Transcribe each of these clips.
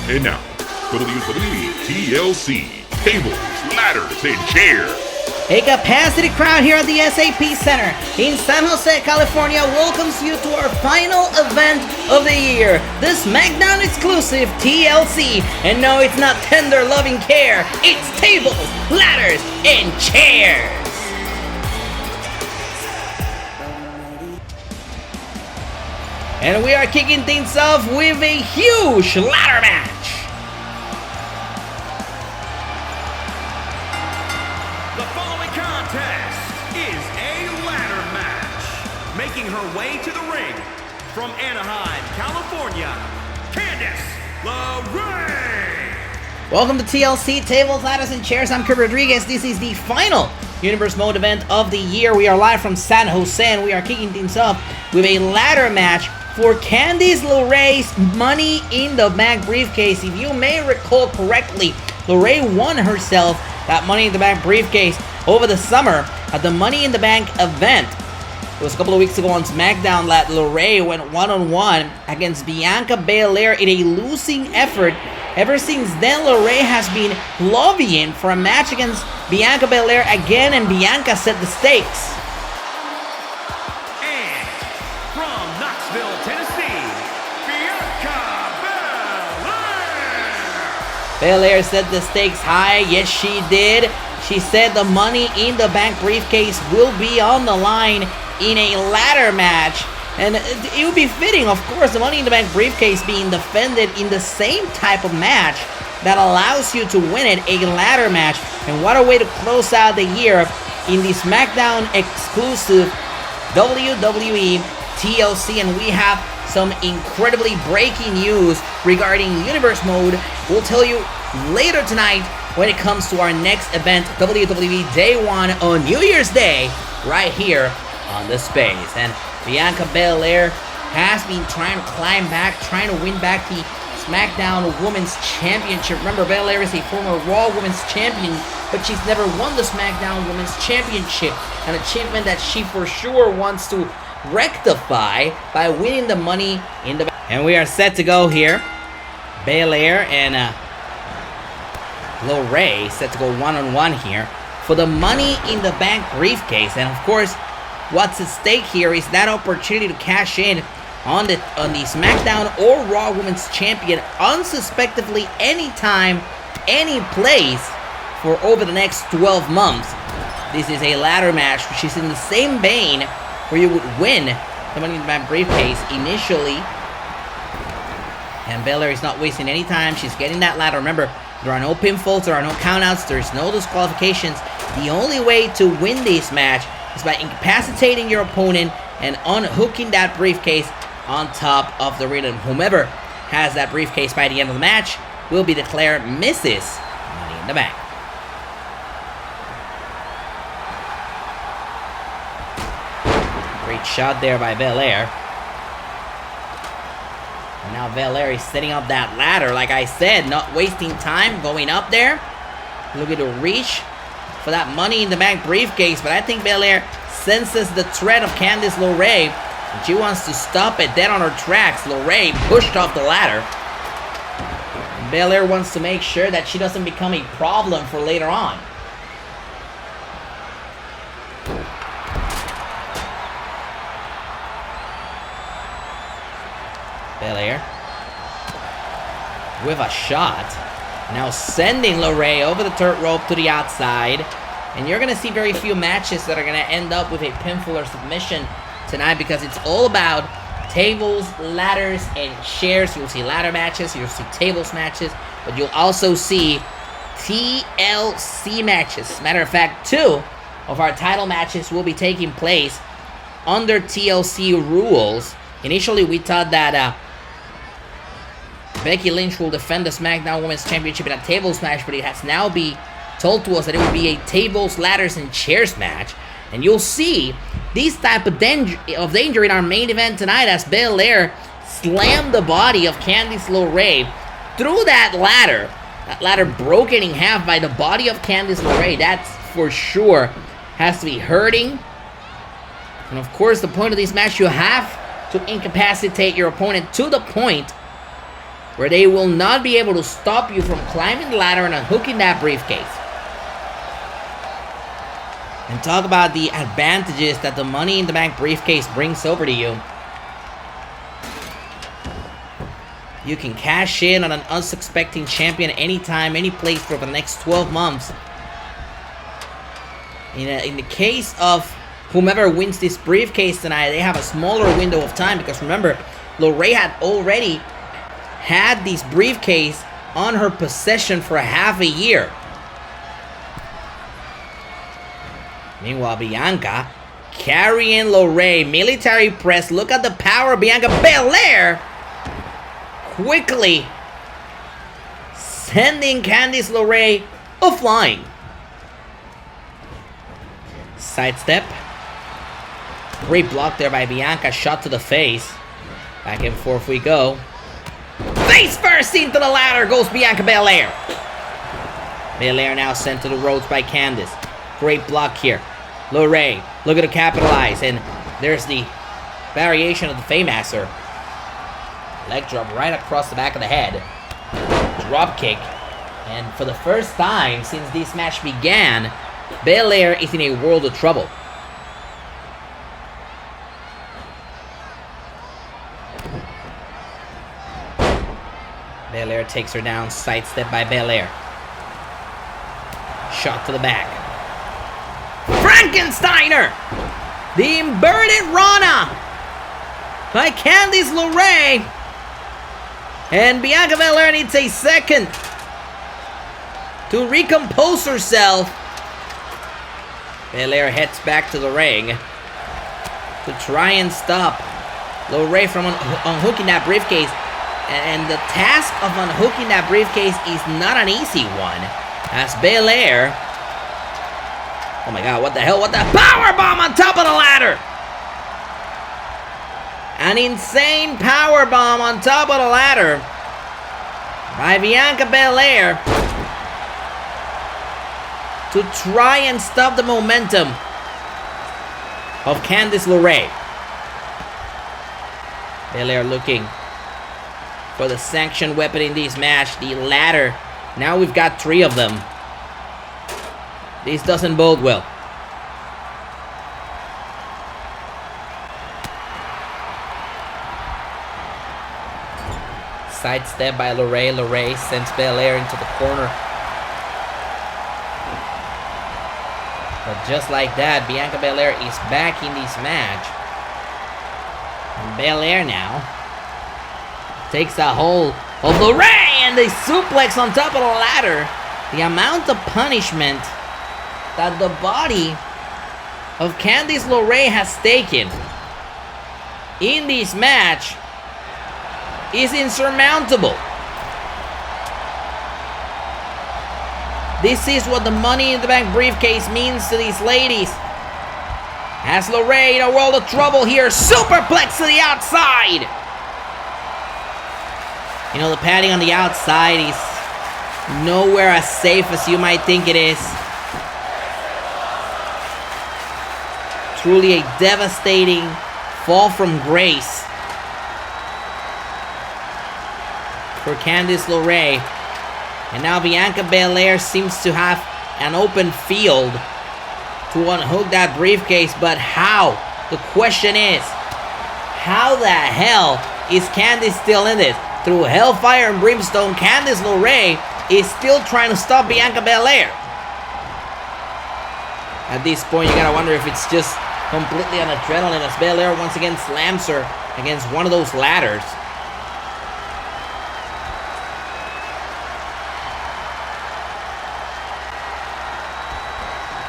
And now, WWE TLC, tables, ladders, and chairs. A capacity crowd here at the SAP Center in San Jose, California welcomes you to our final event of the year, the Smackdown exclusive TLC. And no, it's not tender loving care, it's tables, ladders, and chairs. And we are kicking things off with a huge ladder match. The following contest is a ladder match. Making her way to the ring from Anaheim, California, Candice LeRae. Welcome to TLC, Tables, Ladders, and Chairs. I'm Kurt Rodriguez. This is the final Universe Mode event of the year. We are live from San Jose, and we are kicking things off with a ladder match for Candice LeRae's Money in the Bank briefcase. If you may recall correctly, LeRae won herself that Money in the Bank briefcase over the summer at the Money in the Bank event. It was a couple of weeks ago on Smackdown that LeRae went one-on-one against Bianca Belair in a losing effort. Ever since then, LeRae has been lobbying for a match against Bianca Belair again, and Bianca set the stakes. Belair set the stakes high. Yes, she did. She said the Money in the Bank briefcase will be on the line in a ladder match. And it would be fitting, of course, the Money in the Bank briefcase being defended in the same type of match that allows you to win it, a ladder match. And what a way to close out the year in the Smackdown exclusive WWE TLC. And we have some incredibly breaking news regarding Universe Mode. We'll tell you later tonight when it comes to our next event, WWE Day 1 on New Year's Day, right here on the space. And Bianca Belair has been trying to climb back, trying to win back the SmackDown Women's Championship. Remember, Belair is a former Raw Women's Champion, but she's never won the SmackDown Women's Championship, an achievement that she for sure wants to rectify by winning the Money in the Bank. And we are set to go here. Belair and LeRae set to go one-on-one here for the Money in the Bank briefcase. And of course, what's at stake here is that opportunity to cash in on the SmackDown or Raw Women's Champion unsuspectively, anytime, any place for over the next 12 months. This is a ladder match which is in the same vein where you would win the Money in the Bank briefcase initially. And Belair is not wasting any time. She's getting that ladder. Remember, there are no pinfalls, there are no countouts, there's no disqualifications. The only way to win this match is by incapacitating your opponent and unhooking that briefcase on top of the ring. And whomever has that briefcase by the end of the match will be declared Mrs. Money in the Bank. Great shot there by Belair. And now Belair is setting up that ladder, like I said, not wasting time going up there. Looking to reach for that Money in the Bank briefcase, but I think Belair senses the threat of Candice LeRae, and she wants to stop it dead on her tracks. LeRae pushed off the ladder. And Belair wants to make sure that she doesn't become a problem for later on. Belair with a shot. Now sending LeRae over the third rope to the outside. And you're going to see very few matches that are going to end up with a pinfall or submission tonight, because it's all about tables, ladders, and chairs. You'll see ladder matches, you'll see tables matches, but you'll also see TLC matches. Matter of fact, 2 of our title matches will be taking place under TLC rules. Initially, we thought that Becky Lynch will defend the SmackDown Women's Championship in a tables match, but it has now been told to us that it will be a tables, ladders, and chairs match. And you'll see this type of danger in our main event tonight as Belair slammed the body of Candice LeRae through that ladder broken in half by the body of Candice LeRae. That's for sure has to be hurting. And of course, the point of this match, you have to incapacitate your opponent to the point where they will not be able to stop you from climbing the ladder and unhooking that briefcase. And talk about the advantages that the Money in the Bank briefcase brings over to you. You can cash in on an unsuspecting champion anytime, any place for the next 12 months. In the case of whomever wins this briefcase tonight, they have a smaller window of time because remember, Lorraine had already had this briefcase on her possession for half a year. Meanwhile, Bianca carrying Lorraine, military press. Look at the power of Bianca Belair. Quickly sending Candice LeRae flying. Sidestep. Great block there by Bianca. Shot to the face. Back and forth we go. Face first into the ladder goes Bianca Belair. Belair now sent to the ropes by Candice. Great block here. LeRae looking to capitalize. And there's the variation of the Faymaster. Leg drop right across the back of the head. Drop kick. And for the first time since this match began, Belair is in a world of trouble. Belair takes her down. Sidestep by Belair. Shot to the back. Frankensteiner! The inverted Rana by Candice LeRae. And Bianca Belair needs a second to recompose herself. Belair heads back to the ring to try and stop LeRae from unhooking that briefcase. And the task of unhooking that briefcase is not an easy one. As Belair... Oh my god, what the hell? What the... Powerbomb on top of the ladder! An insane powerbomb on top of the ladder by Bianca Belair to try and stop the momentum of Candice LeRae. Belair looking for the sanctioned weapon in this match, the ladder. Now we've got 3 of them. This doesn't bode well. Sidestep by LeRae. LeRae sends Belair into the corner. But just like that, Bianca Belair is back in this match. And Belair now takes a hold of LeRae and they suplex on top of the ladder. The amount of punishment that the body of Candice LeRae has taken in this match is insurmountable. This is what the Money in the Bank briefcase means to these ladies. As LeRae in a world of trouble here, superplex to the outside. You know, the padding on the outside is nowhere as safe as you might think it is. Truly a devastating fall from grace for Candice LeRae. And now Bianca Belair seems to have an open field to unhook that briefcase. But how? The question is, how the hell is Candice still in this? Through Hellfire and Brimstone, Candice LeRae is still trying to stop Bianca Belair. At this point, you gotta wonder if it's just completely on adrenaline as Belair once again slams her against one of those ladders.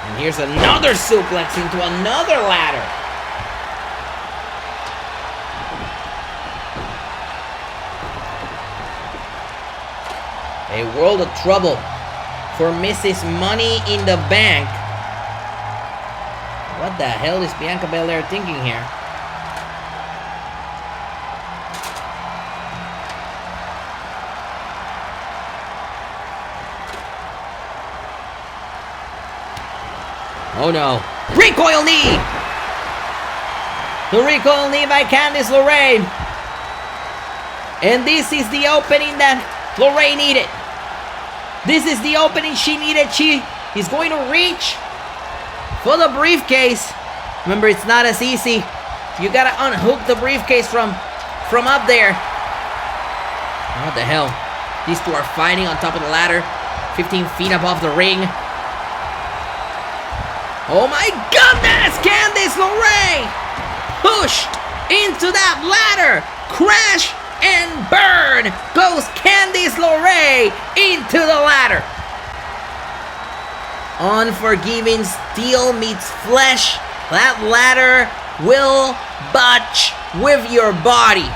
And here's another suplex into another ladder. A world of trouble for Mrs. Money in the Bank. What the hell is Bianca Belair thinking here? Oh no. Recoil knee! The recoil knee by Candice LeRae. And this is the opening that Lorraine needed. This is the opening she needed. She is going to reach for the briefcase. Remember, it's not as easy. You gotta unhook the briefcase from up there. What the hell? These two are fighting on top of the ladder, 15 feet above the ring. Oh my goodness! Candice LeRae pushed into that ladder. Crash and burn goes Candice LeRae into the ladder. Unforgiving steel meets flesh. That ladder will butch with your body.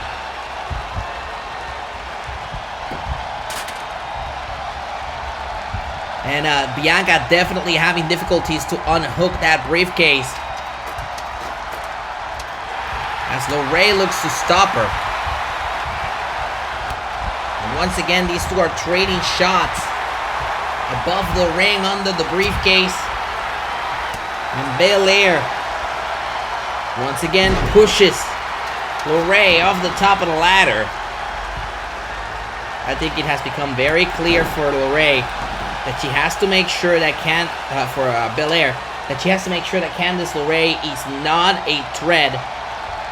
And Bianca definitely having difficulties to unhook that briefcase, as LeRae looks to stop her. And once again, these two are trading shots above the ring, under the briefcase. And Belair once again pushes LeRae off the top of the ladder. I think it has become very clear for LeRae that she has to make sure that Belair, that she has to make sure that Candice LeRae is not a threat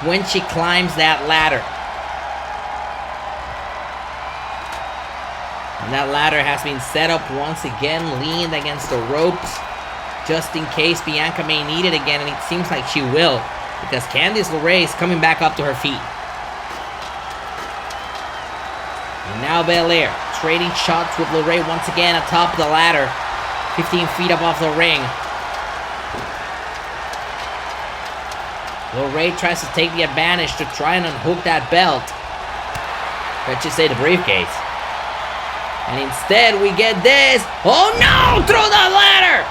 when she climbs that ladder. And that ladder has been set up once again, leaned against the ropes, just in case Bianca may need it again, and it seems like she will, because Candice LeRae is coming back up to her feet. And now Belair trading shots with LeRae once again atop the ladder, 15 feet above the ring. LeRae tries to take the advantage to try and unhook that belt. Let's just say the briefcase. And instead we get this. Oh no! Through the ladder!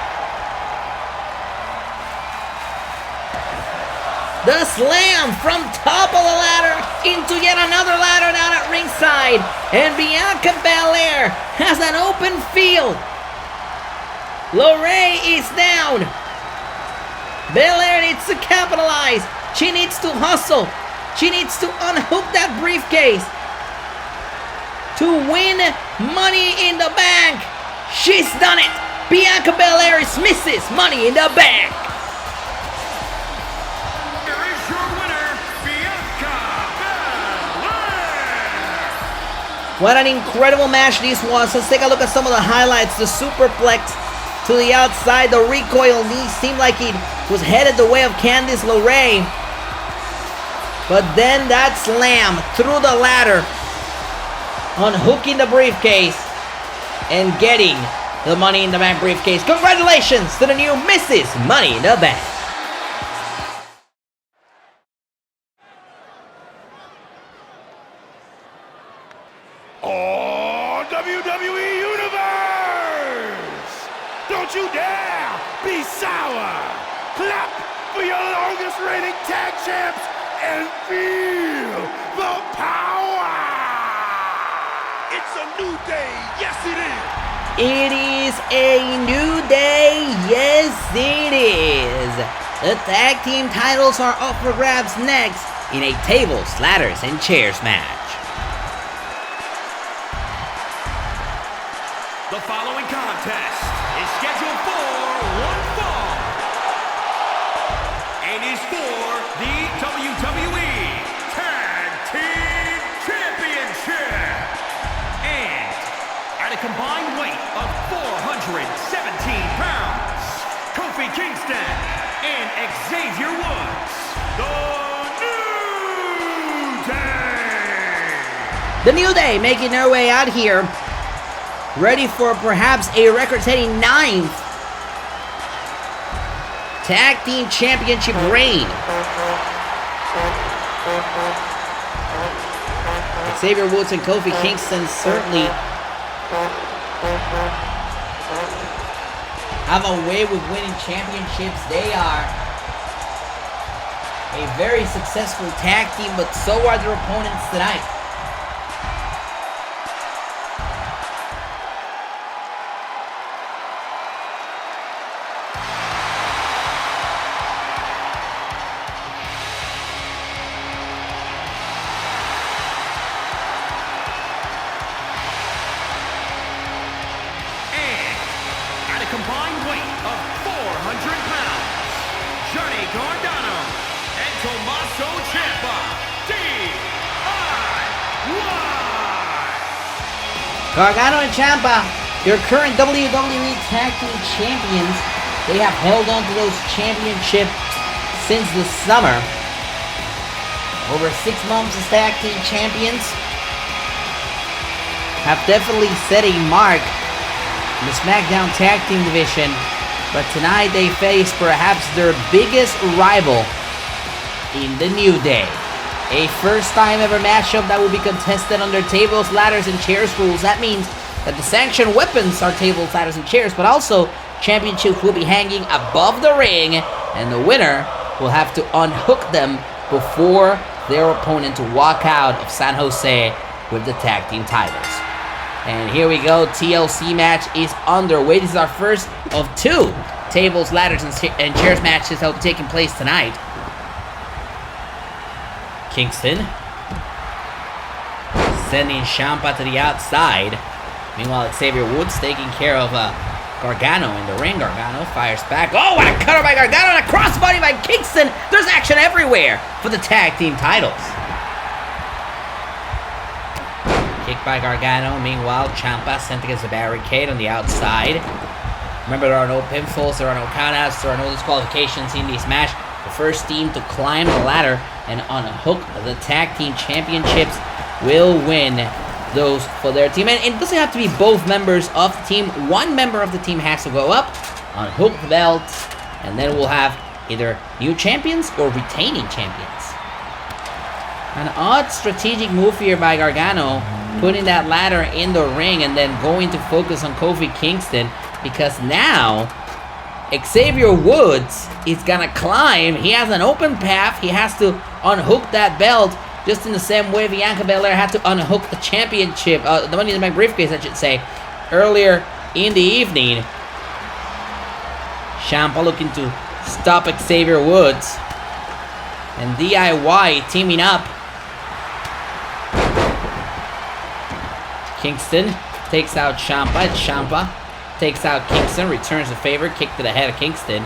The slam from top of the ladder into yet another ladder down at ringside. And Bianca Belair has an open field. LeRae is down. Belair needs to capitalize. She needs to hustle. She needs to unhook that briefcase to win Money in the Bank. She's done it. Bianca Belair is Mrs. Money in the Bank. What an incredible match this was. Let's take a look at some of the highlights. The superplex to the outside. The recoil knee seemed like it was headed the way of Candice LeRae. But then that slam through the ladder, unhooking the briefcase and getting the Money in the Bank briefcase. Congratulations to the new Mrs. Money in the Bank. Oh, WWE Universe! Don't you dare be sour! Clap for your longest reigning tag champs and feel the power! It's a new day, yes it is! It is a new day, yes it is! The tag team titles are up for grabs next in a tables, ladders, and chairs match. The following contest is scheduled for one fall and is for the WWE Tag Team Championship. And at a combined weight of 417 pounds, Kofi Kingston and Xavier Woods, the New Day. The New Day making their way out here, ready for perhaps a record-setting 9th Tag Team Championship reign. Xavier Woods and Kofi Kingston certainly have a way with winning championships. They are a very successful tag team, but so are their opponents tonight. combined weight of 400 pounds, Johnny Gargano and Tommaso Ciampa, DIY! Gargano and Ciampa, your current WWE Tag Team Champions. They have held on to those championships since the summer. Over 6 months as Tag Team Champions. Have definitely set a mark in the Smackdown Tag Team division. But tonight they face perhaps their biggest rival in the New Day. A first time ever matchup that will be contested under tables, ladders, and chairs rules. That means that the sanctioned weapons are tables, ladders, and chairs, but also championships will be hanging above the ring, and the winner will have to unhook them before their opponent to walk out of San Jose with the tag team titles. And here we go, TLC match is underway. This is our first of 2 tables, ladders, and chairs matches that will be taking place tonight. Kingston sending Ciampa to the outside. Meanwhile, Xavier Woods taking care of Gargano in the ring. Gargano fires back. Oh, what a cutter by Gargano and a crossbody by Kingston. There's action everywhere for the tag team titles. Kick by Gargano. Meanwhile, Ciampa sent against the barricade on the outside. Remember, there are no pinfalls, there are no countouts, there are no disqualifications in this match. The first team to climb the ladder and unhook the tag team championships will win those for their team. And it doesn't have to be both members of the team. One member of the team has to go up, unhook the belts, and then we'll have either new champions or retaining champions. An odd strategic move here by Gargano, putting that ladder in the ring and then going to focus on Kofi Kingston, because now Xavier Woods is gonna climb. He has an open path. He has to unhook that belt, just in the same way Bianca Belair had to unhook the championship, the Money in the Bank briefcase, I should say, earlier in the evening. Ciampa looking to stop Xavier Woods, and DIY teaming up. Kingston takes out Ciampa. Ciampa takes out Kingston, returns the favor, kick to the head of Kingston.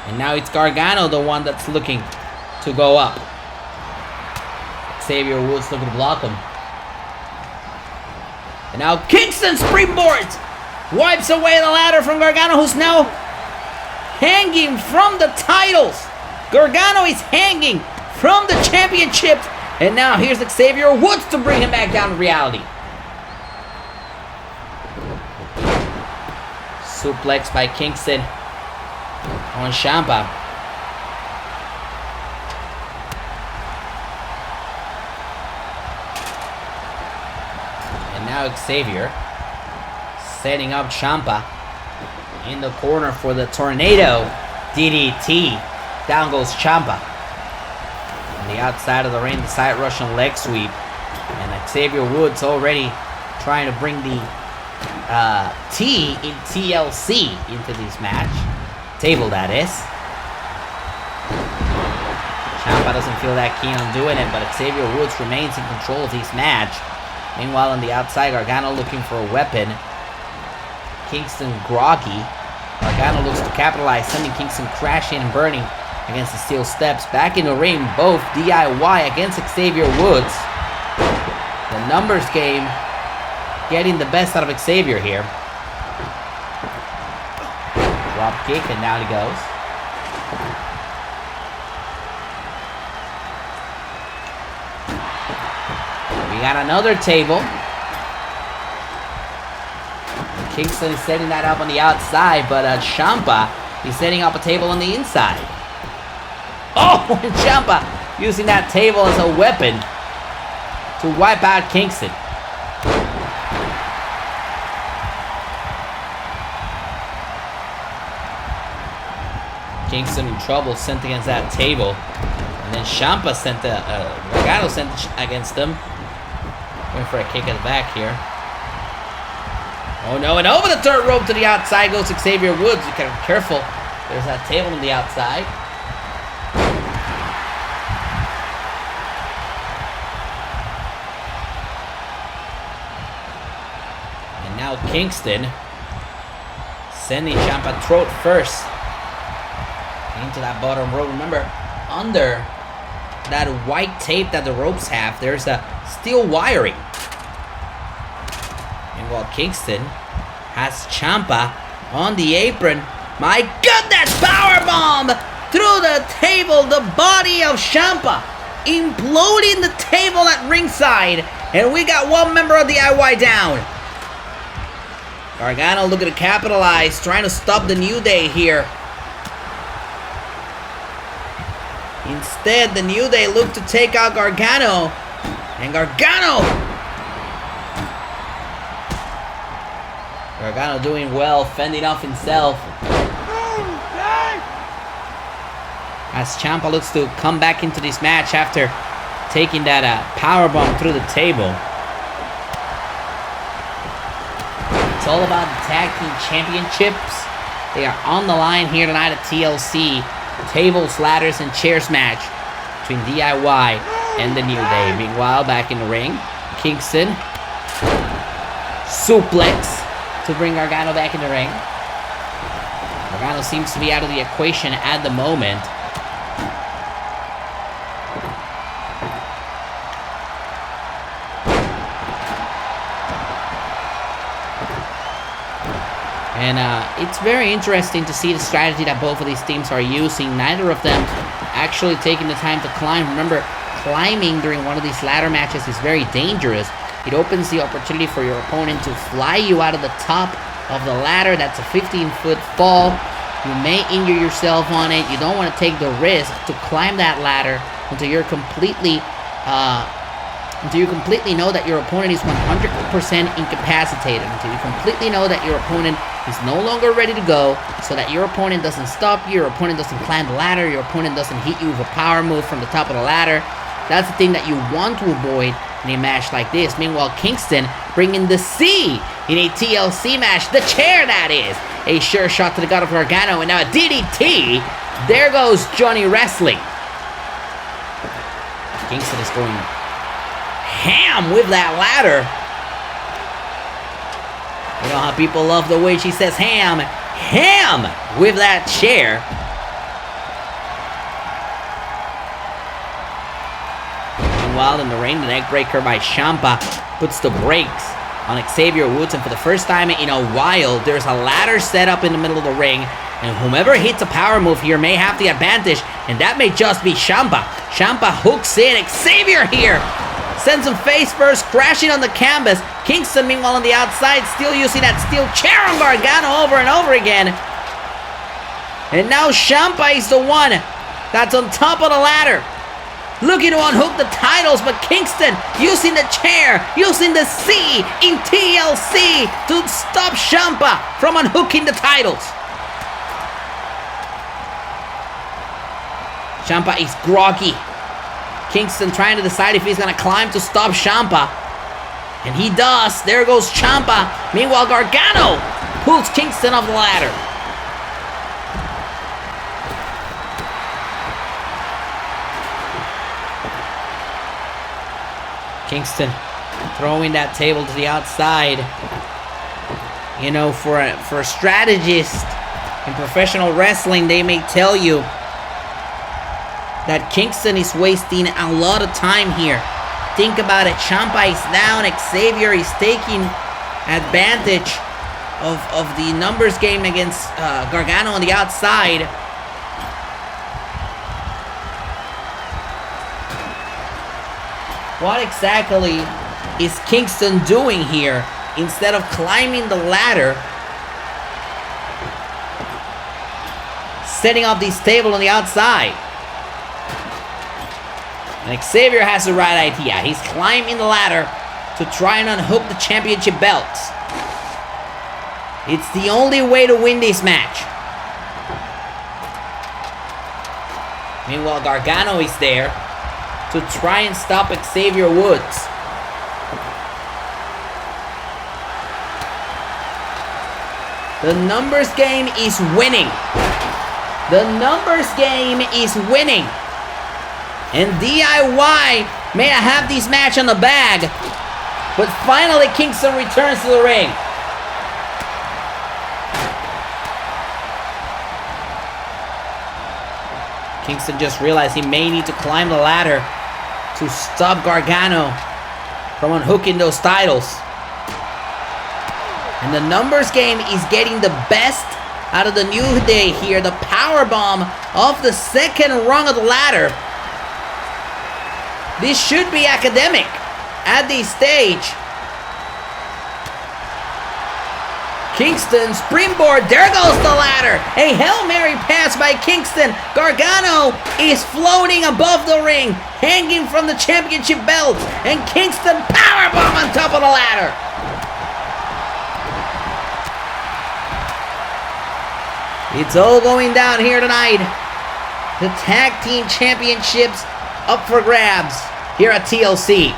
And now it's Gargano, the one that's looking to go up. Xavier Woods looking to block him. And now Kingston springboards, wipes away the ladder from Gargano, who's now hanging from the titles. Gargano is hanging from the championship. And now here's Xavier Woods to bring him back down to reality. Suplex by Kingston on Ciampa. And now Xavier setting up Ciampa in the corner for the tornado DDT. Down goes Ciampa. On the outside of the ring, the side Russian leg sweep. And Xavier Woods already trying to bring the T in TLC into this match. Table, that is. Ciampa doesn't feel that keen on doing it, but Xavier Woods remains in control of this match. Meanwhile, on the outside, Gargano looking for a weapon. Kingston groggy. Gargano looks to capitalize, sending Kingston crashing and burning against the steel steps. Back in the ring, both DIY against Xavier Woods. The numbers game getting the best out of Xavier here. Drop kick, and down he goes. We got another table. Kingston is setting that up on the outside, but Ciampa is setting up a table on the inside. Oh, and Ciampa using that table as a weapon to wipe out Kingston. Kingston in trouble, sent against that table. And then Ciampa sent Gargano sent against them. Going for a kick at the back here. Oh no, and over the third rope to the outside goes Xavier Woods. You gotta be careful. There's that table on the outside. And now now Kingston sending Ciampa throat first into that bottom rope. Remember, under that white tape that the ropes have, there's a steel wiring. And while Kingston has Ciampa on the apron, my goodness, powerbomb through the table, the body of Ciampa imploding the table at ringside, and we got one member of the DIY down. Gargano looking to capitalize, trying to stop the New Day here. Instead, the New Day look to take out Gargano, and Gargano doing well, fending off himself. As Ciampa looks to come back into this match after taking that powerbomb through the table. It's all about the Tag Team Championships. They are on the line here tonight at TLC. Tables, ladders, and chairs match between DIY and the New Day. Meanwhile, back in the ring, Kingston suplex to bring Gargano back in the ring. Gargano seems to be out of the equation at the moment. And it's very interesting to see the strategy that both of these teams are using. Neither of them actually taking the time to climb. Remember, climbing during one of these ladder matches is very dangerous. It opens the opportunity for your opponent to fly you out of the top of the ladder. That's a 15-foot fall. You may injure yourself on it. You don't want to take the risk to climb that ladder until you completely know that your opponent is 100% incapacitated, until you completely know that your opponent is no longer ready to go, so that your opponent doesn't stop you, your opponent doesn't climb the ladder, your opponent doesn't hit you with a power move from the top of the ladder. That's the thing that you want to avoid in a match like this. Meanwhile, Kingston bringing the C in a TLC match, the chair that is. A sure shot to the gut of Gargano, and now a DDT. There goes Johnny Wrestling. Kingston is going ham with that ladder. You know how people love the way she says ham. Ham with that chair. Meanwhile, in the ring, the neckbreaker by Ciampa puts the brakes on Xavier Woods, and for the first time in a while, there's a ladder set up in the middle of the ring, and whomever hits a power move here may have the advantage, and that may just be Ciampa. Ciampa hooks in. Xavier here sends him face first, crashing on the canvas. Kingston, meanwhile, on the outside, still using that steel chair on Gargano over and over again. And now Ciampa is the one that's on top of the ladder, looking to unhook the titles, but Kingston using the chair, using the C in TLC to stop Ciampa from unhooking the titles. Ciampa is groggy. Kingston trying to decide if he's going to climb to stop Ciampa. And he does. There goes Ciampa. Meanwhile, Gargano pulls Kingston off the ladder. Kingston throwing that table to the outside. You know, for a strategist in professional wrestling, they may tell you that Kingston is wasting a lot of time here. Think about it. Ciampa is down. Xavier is taking advantage of the numbers game against Gargano on the outside. What exactly is Kingston doing here? Instead of climbing the ladder, setting up this table on the outside. And Xavier has the right idea. He's climbing the ladder to try and unhook the championship belts. It's the only way to win this match. Meanwhile, Gargano is there to try and stop Xavier Woods. The numbers game is winning. The numbers game is winning. And DIY may not have this match on the bag, but finally Kingston returns to the ring. Kingston just realized he may need to climb the ladder to stop Gargano from unhooking those titles. And the numbers game is getting the best out of the New Day here. The powerbomb off the second rung of the ladder. This should be academic at this stage. Kingston springboard, there goes the ladder. A Hail Mary pass by Kingston. Gargano is floating above the ring, hanging from the championship belt. And Kingston powerbomb on top of the ladder. It's all going down here tonight. The tag team championships up for grabs here at TLC.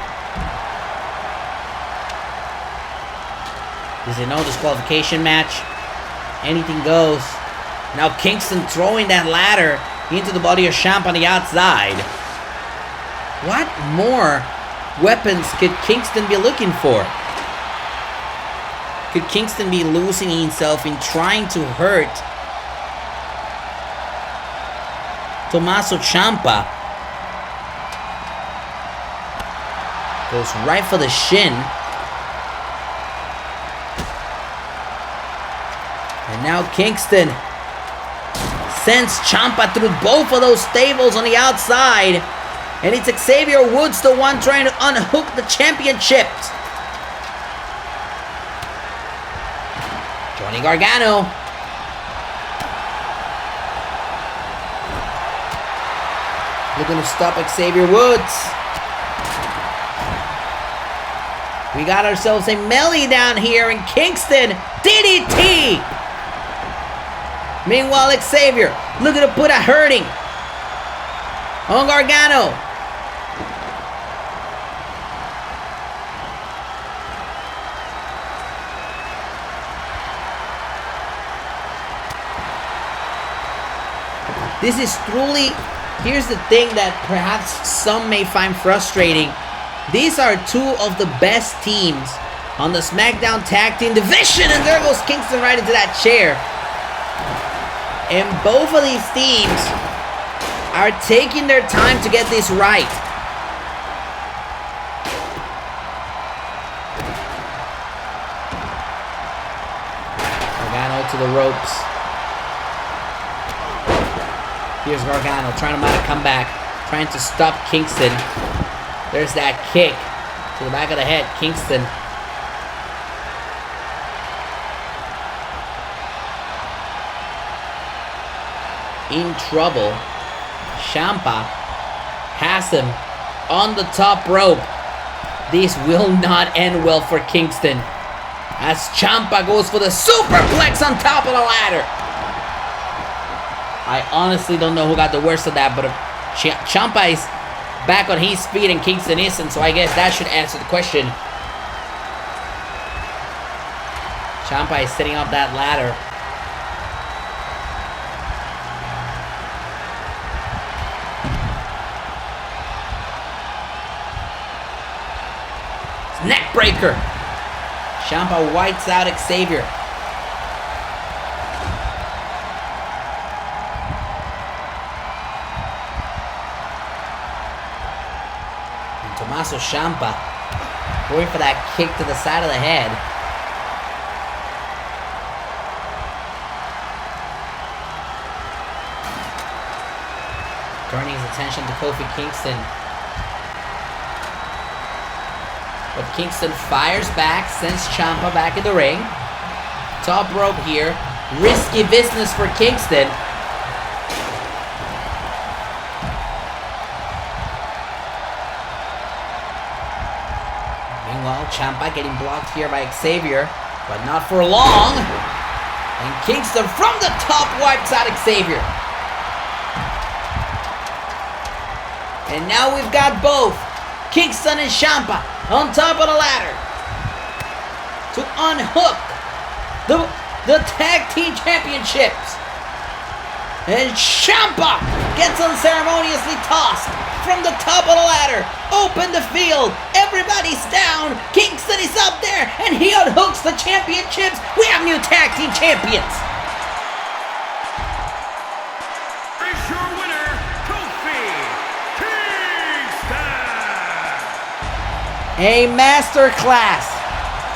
This is a no disqualification match. Anything goes. Now Kingston throwing that ladder into the body of Ciampa on the outside. What more weapons could Kingston be looking for? Could Kingston be losing himself in trying to hurt Tommaso Ciampa? Goes right for the shin. And now Kingston sends Ciampa through both of those stables on the outside. And it's Xavier Woods, the one trying to unhook the championships. Johnny Gargano. Looking to stop Xavier Woods. We got ourselves a melee down here in Kingston. DDT! Meanwhile, Xavier looking to put a hurting on Gargano. This is truly, here's the thing that perhaps some may find frustrating. These are two of the best teams on the SmackDown Tag Team Division. And there goes Kingston right into that chair. And both of these teams are taking their time to get this right. Gargano to the ropes. Here's Gargano trying to make a comeback, trying to stop Kingston. There's that kick to the back of the head. Kingston in trouble. Ciampa has him on the top rope. This will not end well for Kingston as Ciampa goes for the superplex on top of the ladder. I honestly don't know who got the worst of that, but Ciampa is back on his feet and Kingston isn't, so I guess that should answer the question. Ciampa is setting up that ladder. Neck breaker. Ciampa whites out Xavier. And Tommaso Ciampa going for that kick to the side of the head. Turning his attention to Kofi Kingston. But Kingston fires back, sends Ciampa back in the ring. Top rope here. Risky business for Kingston. Meanwhile, Ciampa getting blocked here by Xavier, but not for long. And Kingston from the top wipes out Xavier. And now we've got both Kingston and Ciampa on top of the ladder to unhook the tag team championships. And Ciampa gets unceremoniously tossed from the top of the ladder. Open the field. Everybody's down. Kingston is up there and he unhooks the championships. We have new tag team champions. Is your winner, A masterclass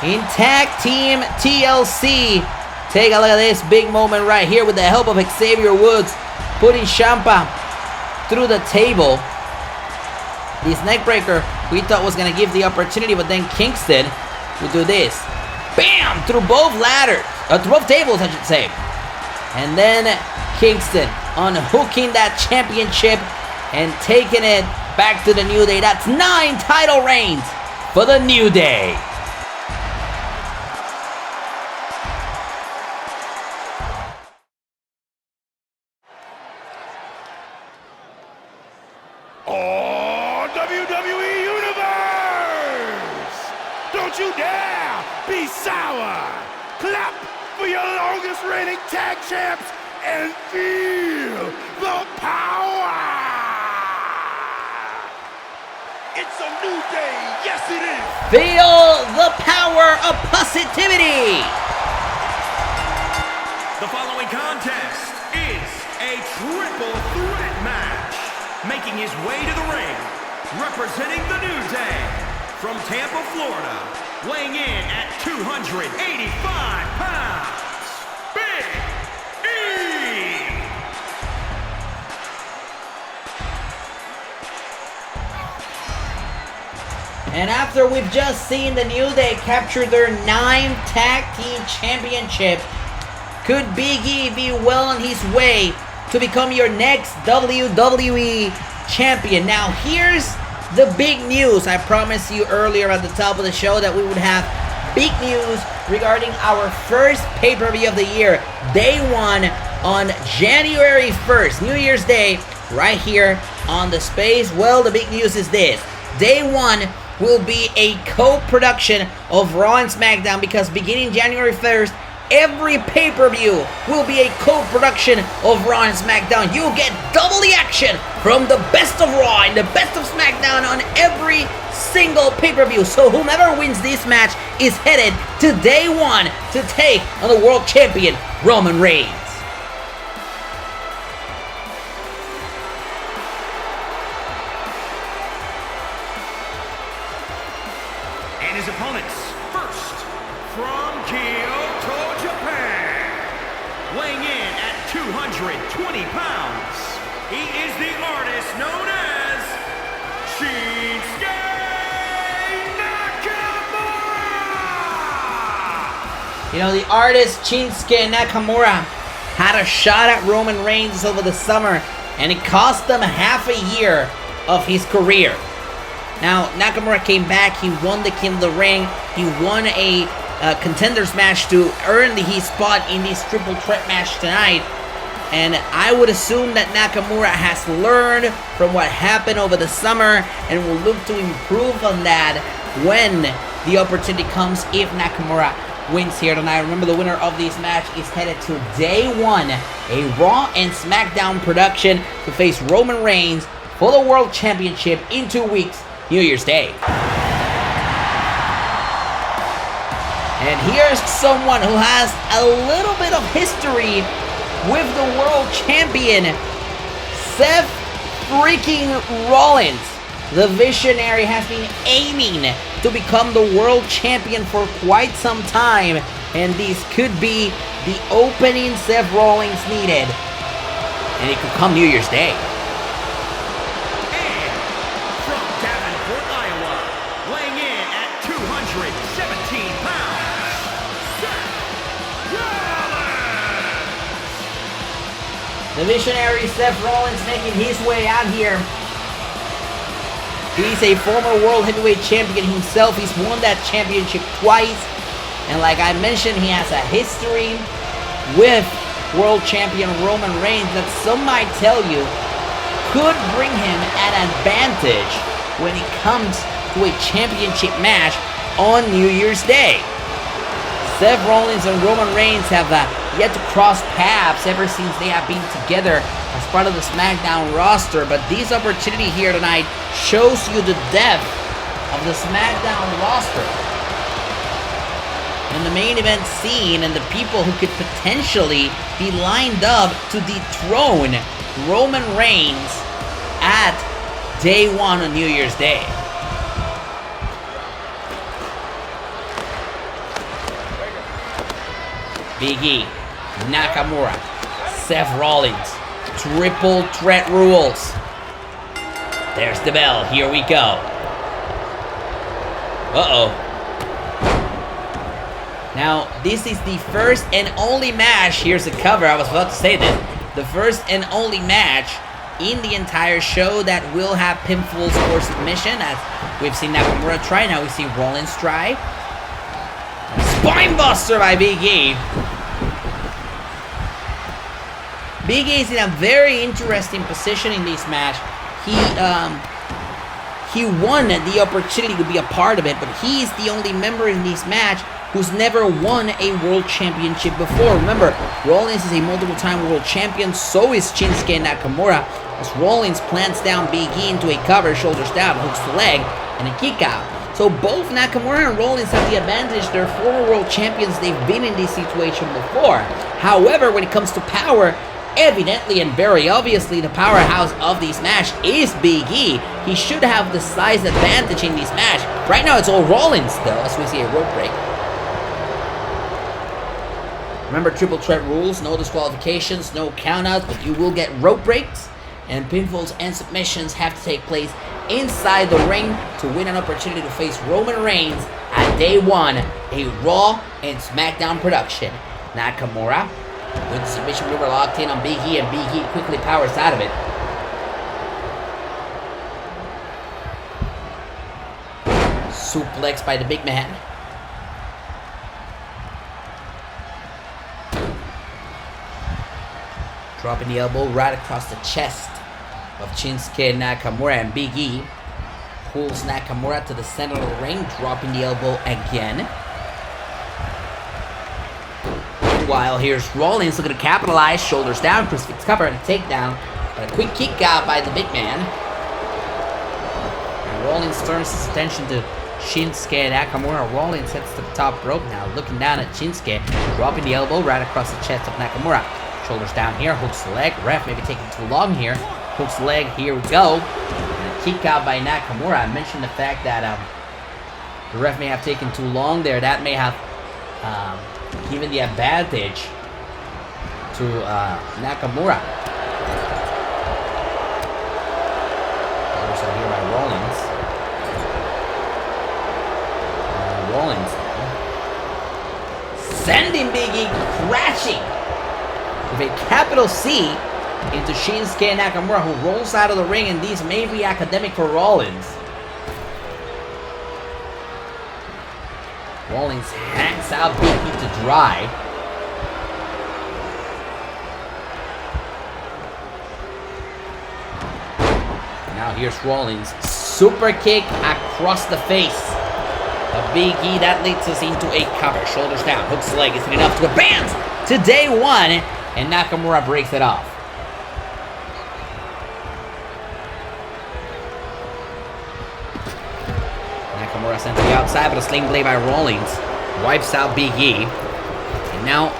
in tag team TLC. Take a look at this big moment right here with the help of Xavier Woods, putting Ciampa through the table. This neckbreaker we thought was going to give the opportunity, but then Kingston would do this. Bam! Through both ladders. Through both tables, I should say. And then Kingston unhooking that championship and taking it back to the New Day. That's 9 title reigns for the New Day. Oh, WWE Universe! Don't you dare be sour! Clap for your longest reigning tag champs and feel the power! It's a new day, yes it is! Feel the power of positivity! The following contest is a triple threat match. Making his way to the ring, representing the New Day, from Tampa, Florida, weighing in at 285 pounds, Big E! And after we've just seen the New Day capture their 9th tag team championship, could Big E be well on his way to become your next WWE champion? Now here's the big news. I promised you earlier at the top of the show that we would have big news regarding our first pay-per-view of the year, Day 1 on January 1st, New Year's Day, right here on the space. Well, the big news is this. Day 1 will be a co-production of Raw and SmackDown, because beginning January 1st, every pay-per-view will be a co-production of Raw and SmackDown. You'll get double the action from the best of Raw and the best of SmackDown on every single pay-per-view. So whomever wins this match is headed to Day 1 to take on the world champion, Roman Reigns. And his opponents, first, from Kyoto, Japan, weighing in at 220 pounds, he is the artist known as Shinsuke Nakamura! You know, the artist Shinsuke Nakamura had a shot at Roman Reigns over the summer, and it cost him half a year of his career. Now, Nakamura came back, he won the King of the Ring, he won a contenders match to earn his spot in this triple threat match tonight. And I would assume that Nakamura has learned from what happened over the summer and will look to improve on that when the opportunity comes, if Nakamura wins here tonight. Remember, the winner of this match is headed to Day 1, a Raw and SmackDown production, to face Roman Reigns for the World Championship in 2 weeks, New Year's Day. And here's someone who has a little bit of history with the world champion, Seth freaking Rollins. The Visionary has been aiming to become the world champion for quite some time, and this could be the opening Seth Rollins needed. And it could come New Year's Day. And from Davenport, Iowa, weighing in at 217 pounds, Seth Rollins! The Visionary Seth Rollins making his way out here. He's a former World Heavyweight Champion himself. He's won that championship twice. And like I mentioned, he has a history with World Champion Roman Reigns that some might tell you could bring him an advantage when it comes to a championship match on New Year's Day. Seth Rollins and Roman Reigns have yet to cross paths ever since they have been together as part of the SmackDown roster, but this opportunity here tonight shows you the depth of the SmackDown roster and the main event scene and the people who could potentially be lined up to dethrone Roman Reigns at Day 1 on New Year's Day. Big E, Nakamura, Seth Rollins. Triple threat rules. There's the bell. Here we go. Uh-oh. Now, this is the first and only match. Here's the cover. I was about to say this. The first and only match in the entire show that will have pinfalls or submission. As we've seen Nakamura try. Now we see Rollins try. Spinebuster by Big E. Big E is in a very interesting position in this match. He won the opportunity to be a part of it, but he's the only member in this match who's never won a world championship before. Remember, Rollins is a multiple-time world champion, so is Shinsuke Nakamura, as Rollins plants down Big E into a cover, shoulders down, hooks the leg, and a kick out. So both Nakamura and Rollins have the advantage. They're former world champions. They've been in this situation before. However, when it comes to power, evidently and very obviously, the powerhouse of this match is Big E. He should have the size advantage in this match. Right now, it's all Rollins, though, as we see a rope break. Remember, triple threat rules, no disqualifications, no countouts, but you will get rope breaks, and pinfalls and submissions have to take place inside the ring to win an opportunity to face Roman Reigns at Day 1, a Raw and Smackdown production. Nakamura with the submission maneuver locked in on Big E, and Big E quickly powers out of it. Suplex by the big man. Dropping the elbow right across the chest of Shinsuke Nakamura, and Big E pulls Nakamura to the center of the ring, dropping the elbow again. While here's Rollins looking to capitalize, shoulders down, crucifix cover, and a takedown, but a quick kick out by the big man. And Rollins turns his attention to Shinsuke Nakamura. Rollins heads to the top rope now, looking down at Shinsuke, dropping the elbow right across the chest of Nakamura. Shoulders down here, hooks the leg. Ref maybe taking too long here. Hooks the leg, here we go. And a kick out by Nakamura. I mentioned the fact that the ref may have taken too long there. That may have given the advantage to Nakamura. Also here by Rollins. Rollins now. Sending Big E crashing with a capital C into Shinsuke Nakamura, who rolls out of the ring, and these may be academic for Rollins. Rollins hangs out Big E to dry. Now here's Rollins. Super kick across the face of Big E. That leads us into a cover. Shoulders down, hooks the leg. Is it enough to advance to Day 1? And Nakamura breaks it off. Nakamura sent to the outside, but a sling blade by Rollins wipes out Big E. And now,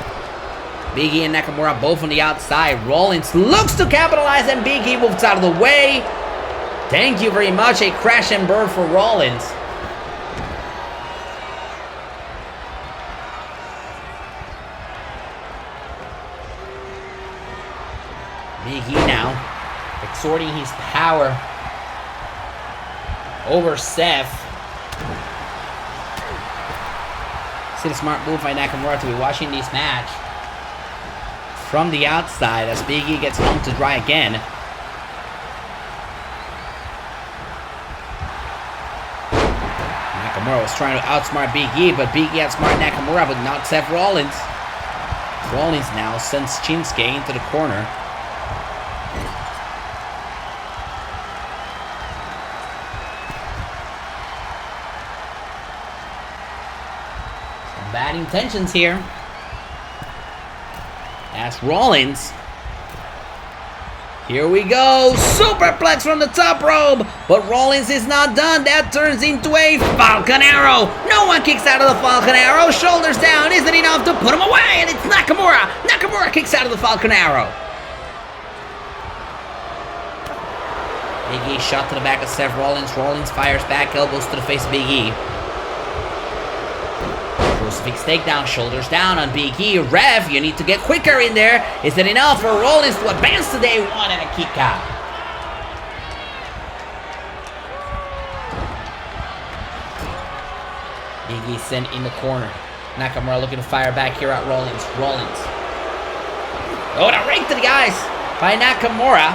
Big E and Nakamura both on the outside. Rollins looks to capitalize, and Big E moves out of the way. Thank you very much. A crash and burn for Rollins. Big E now exerting his power over Seth. It's a smart move by Nakamura to be watching this match from the outside as Big E gets home to dry again. Nakamura was trying to outsmart Big E, but Big E outsmarted Nakamura, but not Seth Rollins. Rollins now sends Shinsuke into the corner. Bad intentions here. That's Rollins. Here we go. Superplex from the top rope. But Rollins is not done. That turns into a Falcon Arrow. No one kicks out of the Falcon Arrow. Shoulders down. Isn't enough to put him away. And it's Nakamura. Nakamura kicks out of the Falcon Arrow. Big E shot to the back of Seth Rollins. Rollins fires back elbows to the face of Big E. Crucifix takedown, shoulders down on Big E. Rev, you need to get quicker in there. Is it enough for Rollins to advance to day one and a kick out? Big E sent in the corner. Nakamura looking to fire back here at Rollins. Rollins. Oh, and a rake to the eyes by Nakamura.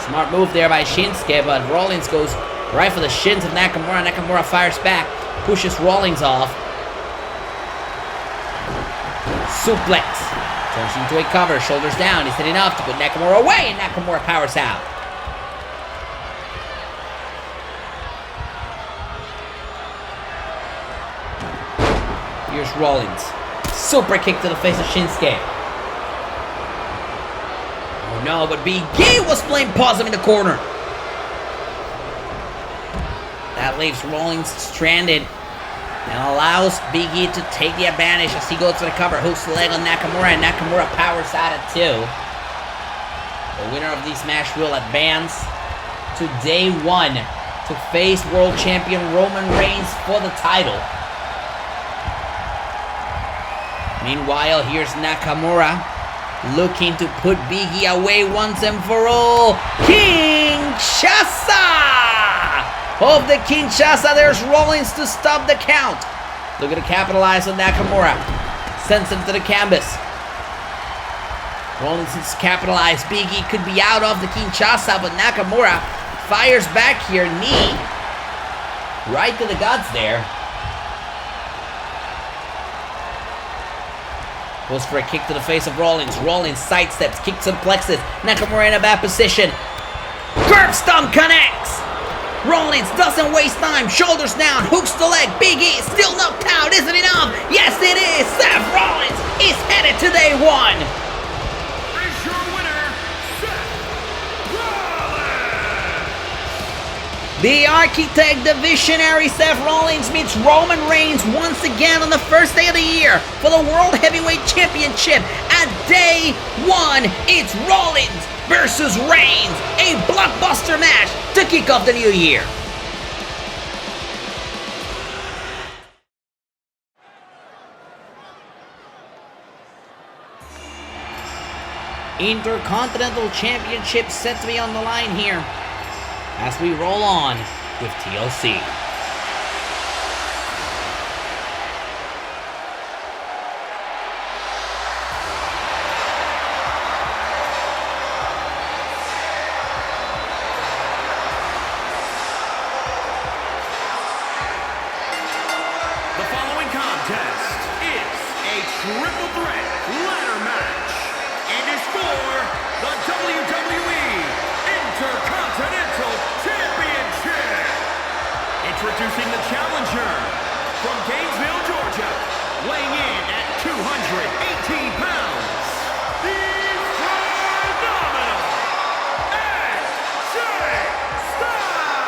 Smart move there by Shinsuke, but Rollins goes right for the shins of Nakamura. Nakamura fires back, pushes Rollins off. Suplex. Turns into a cover, shoulders down. Is it enough to put Nakamura away? And Nakamura powers out. Here's Rollins. Super kick to the face of Shinsuke. Oh no, but Big E was playing possum in the corner. That leaves Rollins stranded and allows Big E to take the advantage as he goes to the cover. Hooks the leg on Nakamura, and Nakamura powers out at 2. The winner of this match will advance to day 1 to face World Champion Roman Reigns for the title. Meanwhile, here's Nakamura looking to put Big E away once and for all. Kinshasa! Of the Kinshasa, there's Rollins to stop the count. Looking to capitalize on Nakamura. Sends him to the canvas. Rollins is capitalized. Big E could be out of the Kinshasa, but Nakamura fires back here. Knee right to the guts there. Goes for a kick to the face of Rollins. Rollins sidesteps, kicks and plexes. Nakamura in a bad position. Curb stomp connects. Rollins doesn't waste time. Shoulders down, hooks the leg. Big E still knocked out. Is it enough? Yes, it is. Seth Rollins is headed to day 1. Is your winner, Seth Rollins. The architect, the visionary Seth Rollins meets Roman Reigns once again on the first day of the year for the World Heavyweight Championship. At day 1, it's Rollins versus Reigns, a blockbuster match to kick off the new year. Intercontinental Championship set to be on the line here as we roll on with TLC. The following contest is a triple threat ladder match and is for the WWE Intercontinental Championship. Introducing the challenger from Gainesville, Georgia, weighing in at 218 pounds, the phenomenal AJ Styles.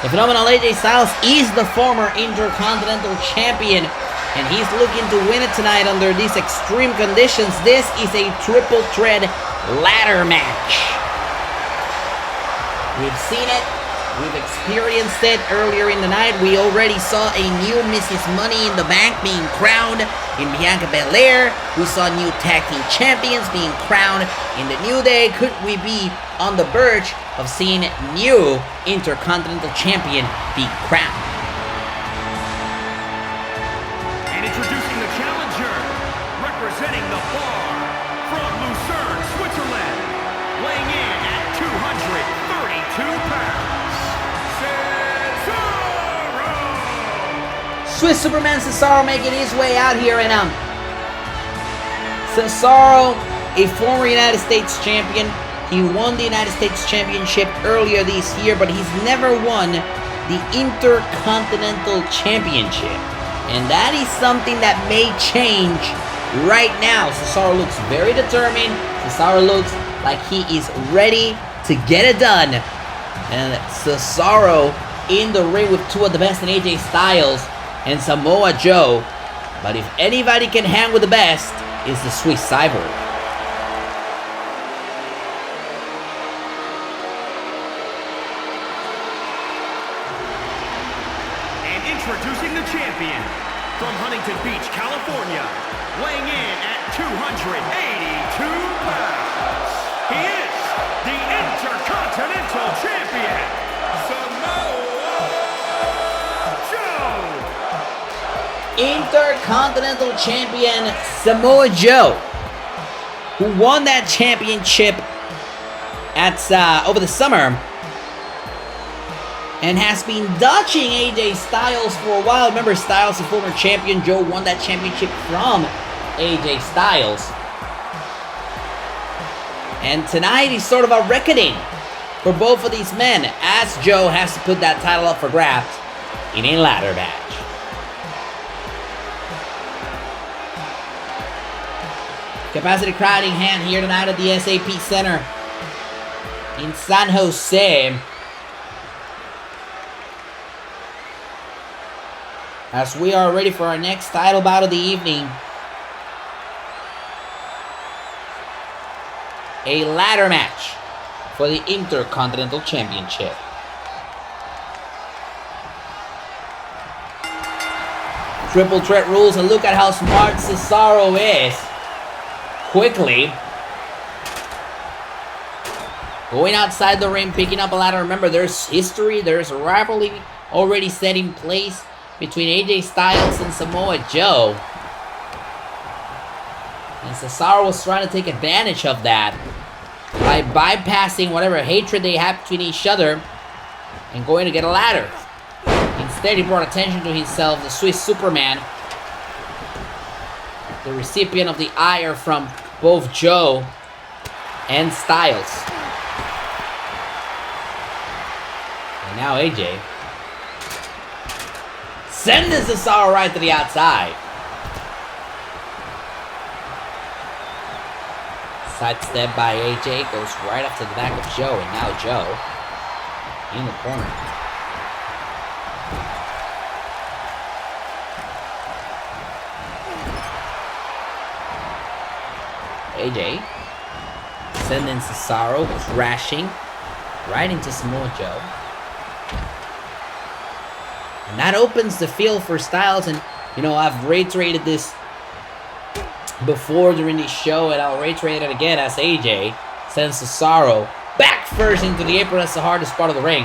The phenomenal AJ Styles is the former Intercontinental Champion, and he's looking to win it tonight under these extreme conditions. This is a triple threat ladder match. We've seen it. We've experienced it earlier in the night. We already saw a new Mrs. Money in the Bank being crowned in Bianca Belair. We saw new tag team champions being crowned in the New Day. Could we be on the verge of seeing new Intercontinental Champion be crowned? And introducing the challenger, representing the bar from Lucerne, Switzerland, weighing in at 232 pounds, Cesaro! Swiss Superman Cesaro making his way out here, and Cesaro, a former United States champion. He won the United States Championship earlier this year, but he's never won the Intercontinental Championship. And that is something that may change right now. Cesaro looks very determined. Cesaro looks like he is ready to get it done. And Cesaro in the ring with two of the best in AJ Styles and Samoa Joe. But if anybody can hang with the best, it's the Swiss Cyborg. And introducing the champion from Huntington Beach, California, weighing in at 282 pounds, he is the Intercontinental Champion, Samoa Joe! Intercontinental Champion Samoa Joe, who won that championship at over the summer and has been dodging AJ Styles for a while. Remember, Styles, the former champion. Joe won that championship from AJ Styles. And tonight is sort of a reckoning for both of these men, as Joe has to put that title up for grabs in a ladder match. Capacity crowd in hand here tonight at the SAP Center in San Jose, as we are ready for our next title bout of the evening. A ladder match for the Intercontinental Championship. Triple threat rules, and look at how smart Cesaro is. Quickly going outside the ring, picking up a ladder. Remember, there's history, there's a rivalry already set in place between AJ Styles and Samoa Joe. And Cesaro was trying to take advantage of that by bypassing whatever hatred they have between each other and going to get a ladder. Instead, he brought attention to himself, the Swiss Superman, the recipient of the ire from both Joe and Styles. And now AJ sending Cesaro right to the outside. Sidestep by AJ, goes right up to the back of Joe, and now Joe in the corner. AJ sending Cesaro crashing right into Samoa Joe. And that opens the field for Styles, and you know, I've reiterated this before during the show, and I'll reiterate it again as AJ sends Cesaro back first into the apron. That's the hardest part of the ring.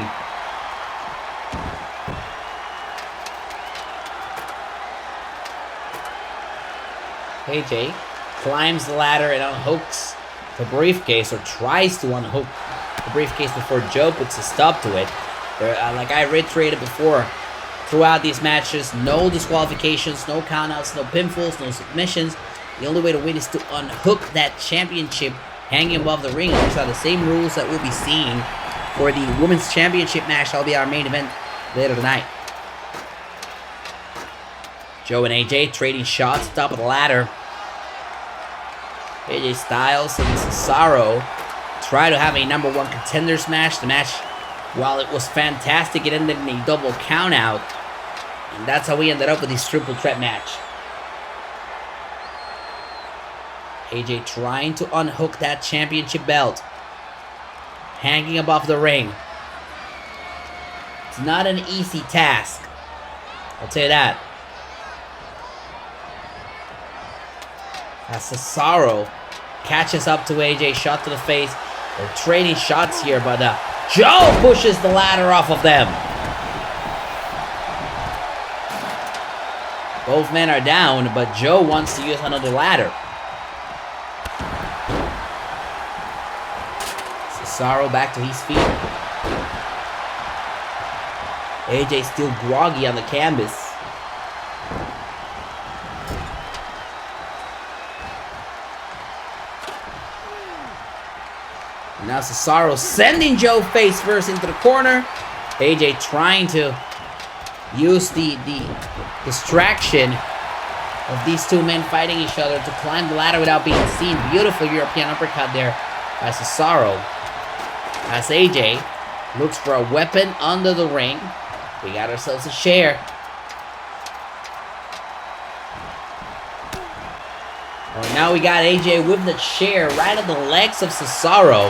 AJ climbs the ladder and unhooks the briefcase, or tries to unhook the briefcase before Joe puts a stop to it. Like I reiterated before, throughout these matches, no disqualifications, no countouts, no pinfalls, no submissions. The only way to win is to unhook that championship hanging above the ring. These are the same rules that we'll be seeing for the Women's Championship match. That'll be our main event later tonight. Joe and AJ trading shots, top of the ladder. AJ Styles and Cesaro try to have a number one contenders match. The match, while it was fantastic, it ended in a double countout. And that's how we ended up with this triple threat match. AJ trying to unhook that championship belt, hanging above the ring. It's not an easy task, I'll tell you that. As Cesaro catches up to AJ, shot to the face. They're trading shots here, but Joe pushes the ladder off of them. Both men are down, but Joe wants to use another ladder. Cesaro back to his feet. AJ still groggy on the canvas. Now Cesaro sending Joe face first into the corner. AJ trying to use the distraction of these two men fighting each other to climb the ladder without being seen. Beautiful European uppercut there by Cesaro. As AJ looks for a weapon under the ring. We got ourselves a chair. Oh, now we got AJ with the chair right at the legs of Cesaro.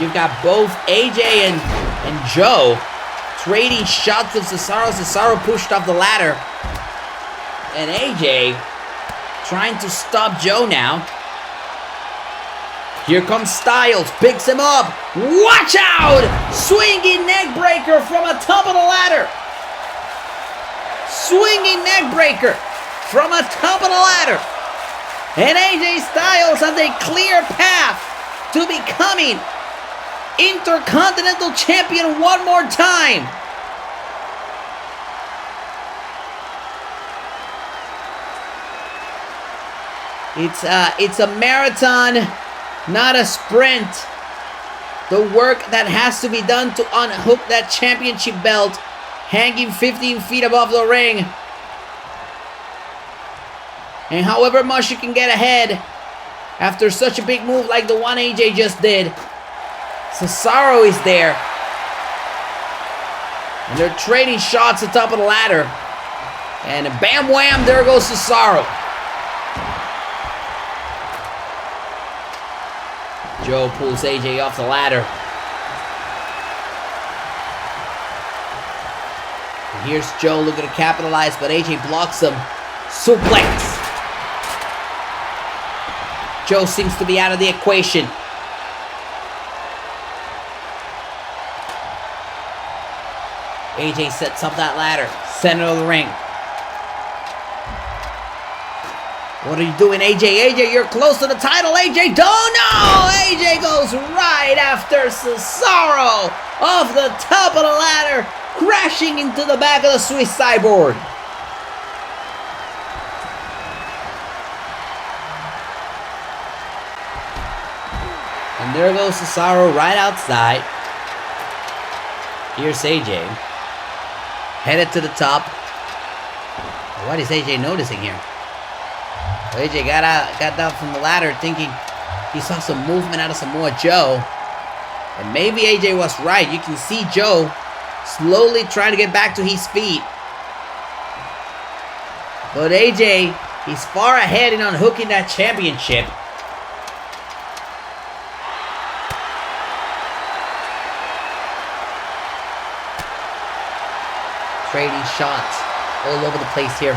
You've got both AJ and Joe trading shots with Cesaro. Cesaro pushed off the ladder. And AJ trying to stop Joe now. Here comes Styles, picks him up. Watch out! Swinging neck breaker from the top of the ladder. Swinging neck breaker from the top of the ladder. And AJ Styles has a clear path to becoming Intercontinental Champion one more time. It's a marathon, not a sprint. The work that has to be done to unhook that championship belt, hanging 15 feet above the ring. And however much you can get ahead after such a big move like the one AJ just did, Cesaro is there. And they're trading shots at the top of the ladder. And bam wham, there goes Cesaro. Joe pulls AJ off the ladder. And here's Joe looking to capitalize, but AJ blocks him. Suplex. Joe seems to be out of the equation. AJ sets up that ladder. Center of the ring. What are you doing, AJ? AJ, you're close to the title. AJ, don't know. AJ goes right after Cesaro off the top of the ladder, crashing into the back of the Swiss sideboard. And there goes Cesaro right outside. Here's AJ. Headed to the top. What is AJ noticing here? AJ got down from the ladder thinking he saw some movement out of Samoa Joe. And maybe AJ was right. You can see Joe slowly trying to get back to his feet. But AJ, he's far ahead in unhooking that championship. Trading shots all over the place here.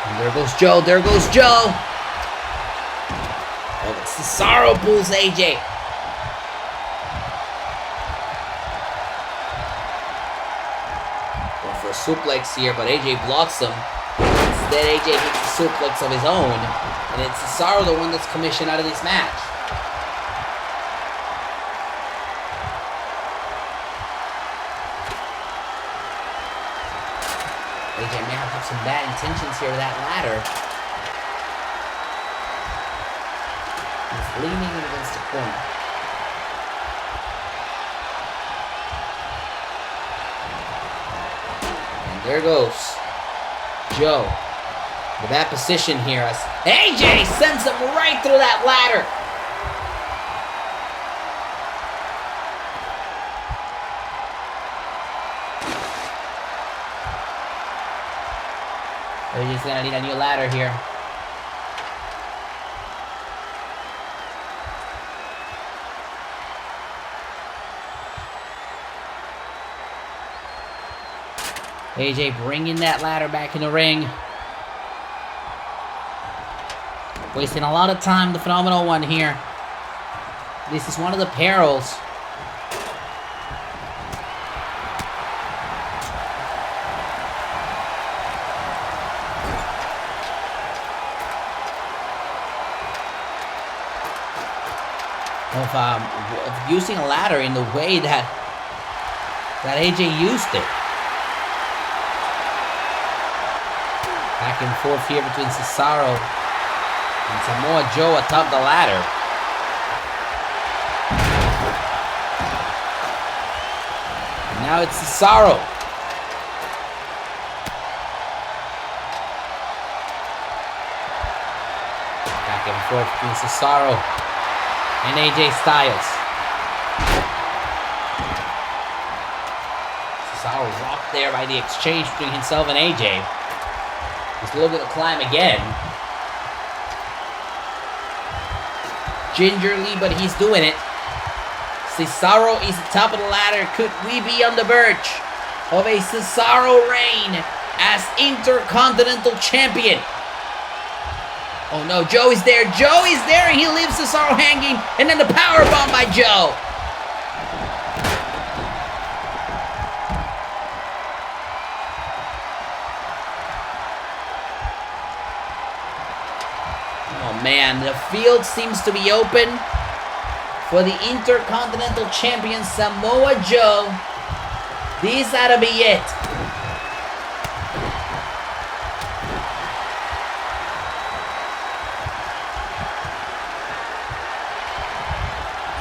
And there goes Joe. There goes Joe. Oh, but Cesaro pulls AJ. Going for a suplex here, but AJ blocks him. Instead, AJ hits the suplex of his own. And it's Cesaro the one that's commissioned out of this match. AJ may have some bad intentions here with that ladder. He's leaning against the corner. And there goes Joe. The bad position here as AJ sends him right through that ladder. We're just gonna need a new ladder here. AJ bringing that ladder back in the ring. Wasting a lot of time, the phenomenal one here. This is one of the perils. Of using a ladder in the way that AJ used it. Back and forth here between Cesaro and Samoa Joe atop the ladder. And now it's Cesaro. Back and forth between Cesaro and AJ Styles. Cesaro rocked there by the exchange between himself and AJ. He's looking to climb again. Gingerly, but he's doing it. Cesaro is at the top of the ladder. Could we be on the verge of a Cesaro reign as Intercontinental Champion? Oh no, Joe is there. Joe is there, and he leaves Cesaro hanging. And then the powerbomb by Joe. Oh man, the field seems to be open for the Intercontinental Champion Samoa Joe. This ought to be it.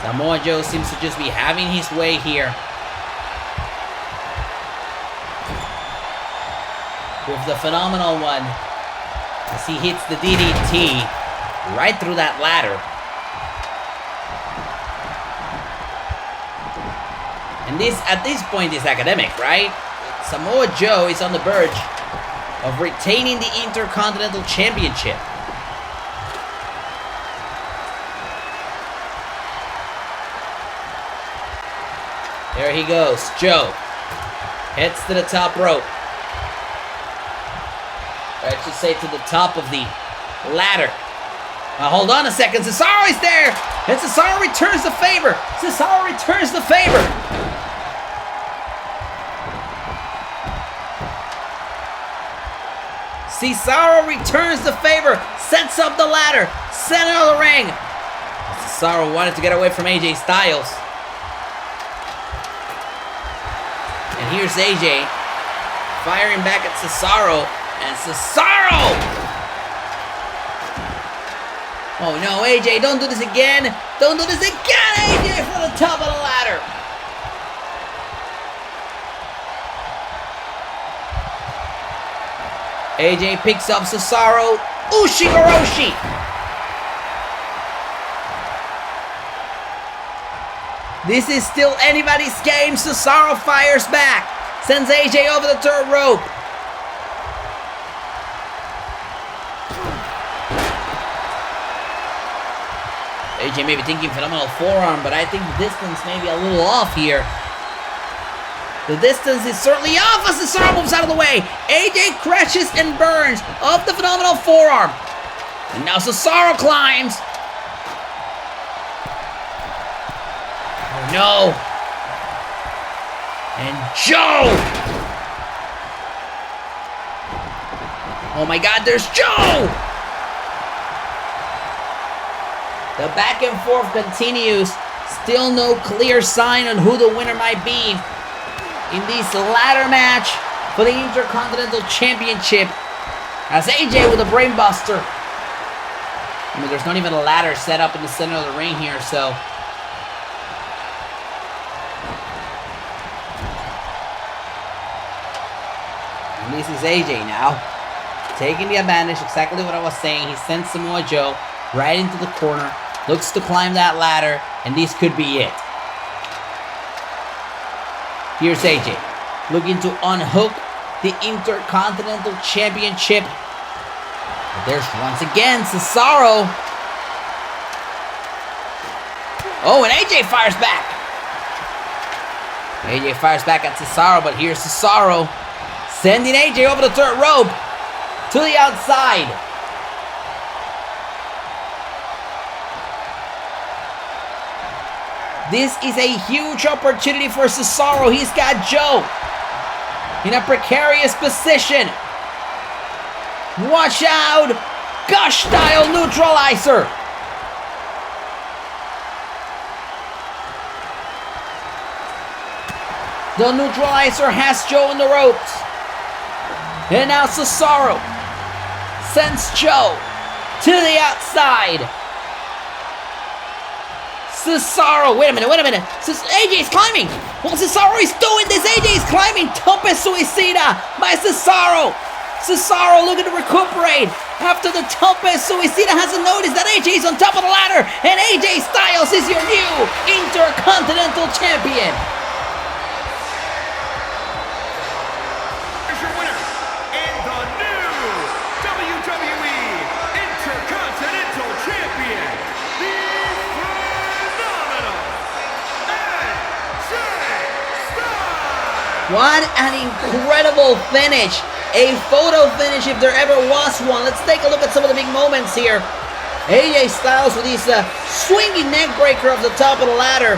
Samoa Joe seems to just be having his way here. With the phenomenal one. As he hits the DDT right through that ladder. And this, at this point, is academic, right? Samoa Joe is on the verge of retaining the Intercontinental Championship. There he goes. Joe heads to the top rope. I should say to the top of the ladder. Now hold on a second. Cesaro is there. And Cesaro returns the favor. Cesaro returns the favor. Cesaro returns the favor. Sets up the ladder. Center of the ring. Cesaro wanted to get away from AJ Styles. And here's AJ firing back at Cesaro. And Cesaro! Oh no, AJ, don't do this again! Don't do this again, AJ, from the top of the ladder! AJ picks up Cesaro. Ushigoroshi! This is still anybody's game. Cesaro fires back. Sends AJ over the third rope. AJ may be thinking phenomenal forearm, but I think the distance may be a little off here. The distance is certainly off as Cesaro moves out of the way. AJ crashes and burns off the phenomenal forearm. And now Cesaro climbs. Oh no. And Joe. Oh my God, there's Joe. The back and forth continues. Still no clear sign on who the winner might be in this ladder match for the Intercontinental Championship. As AJ with a brainbuster. I mean, there's not even a ladder set up in the center of the ring here, so. And this is AJ now. Taking the advantage, exactly what I was saying. He sends Samoa Joe right into the corner. Looks to climb that ladder, and this could be it. Here's AJ, looking to unhook the Intercontinental Championship. But there's once again Cesaro. Oh, and AJ fires back. AJ fires back at Cesaro, but here's Cesaro sending AJ over the third rope to the outside. This is a huge opportunity for Cesaro. He's got Joe in a precarious position. Watch out! Gush-style neutralizer. The neutralizer has Joe on the ropes. And now Cesaro sends Joe to the outside. Cesaro, wait a minute. AJ is climbing. Well, Cesaro is doing this. AJ is climbing. Tope Suicida by Cesaro. Cesaro looking to recuperate after the Tope Suicida hasn't noticed that AJ is on top of the ladder. And AJ Styles is your new Intercontinental Champion. Here's your winner and the new WWE Intercontinental Champion, the phenomenal What an incredible finish. A photo finish if there ever was one. Let's take a look at some of the big moments here. AJ Styles with his swinging neck breaker off the top of the ladder.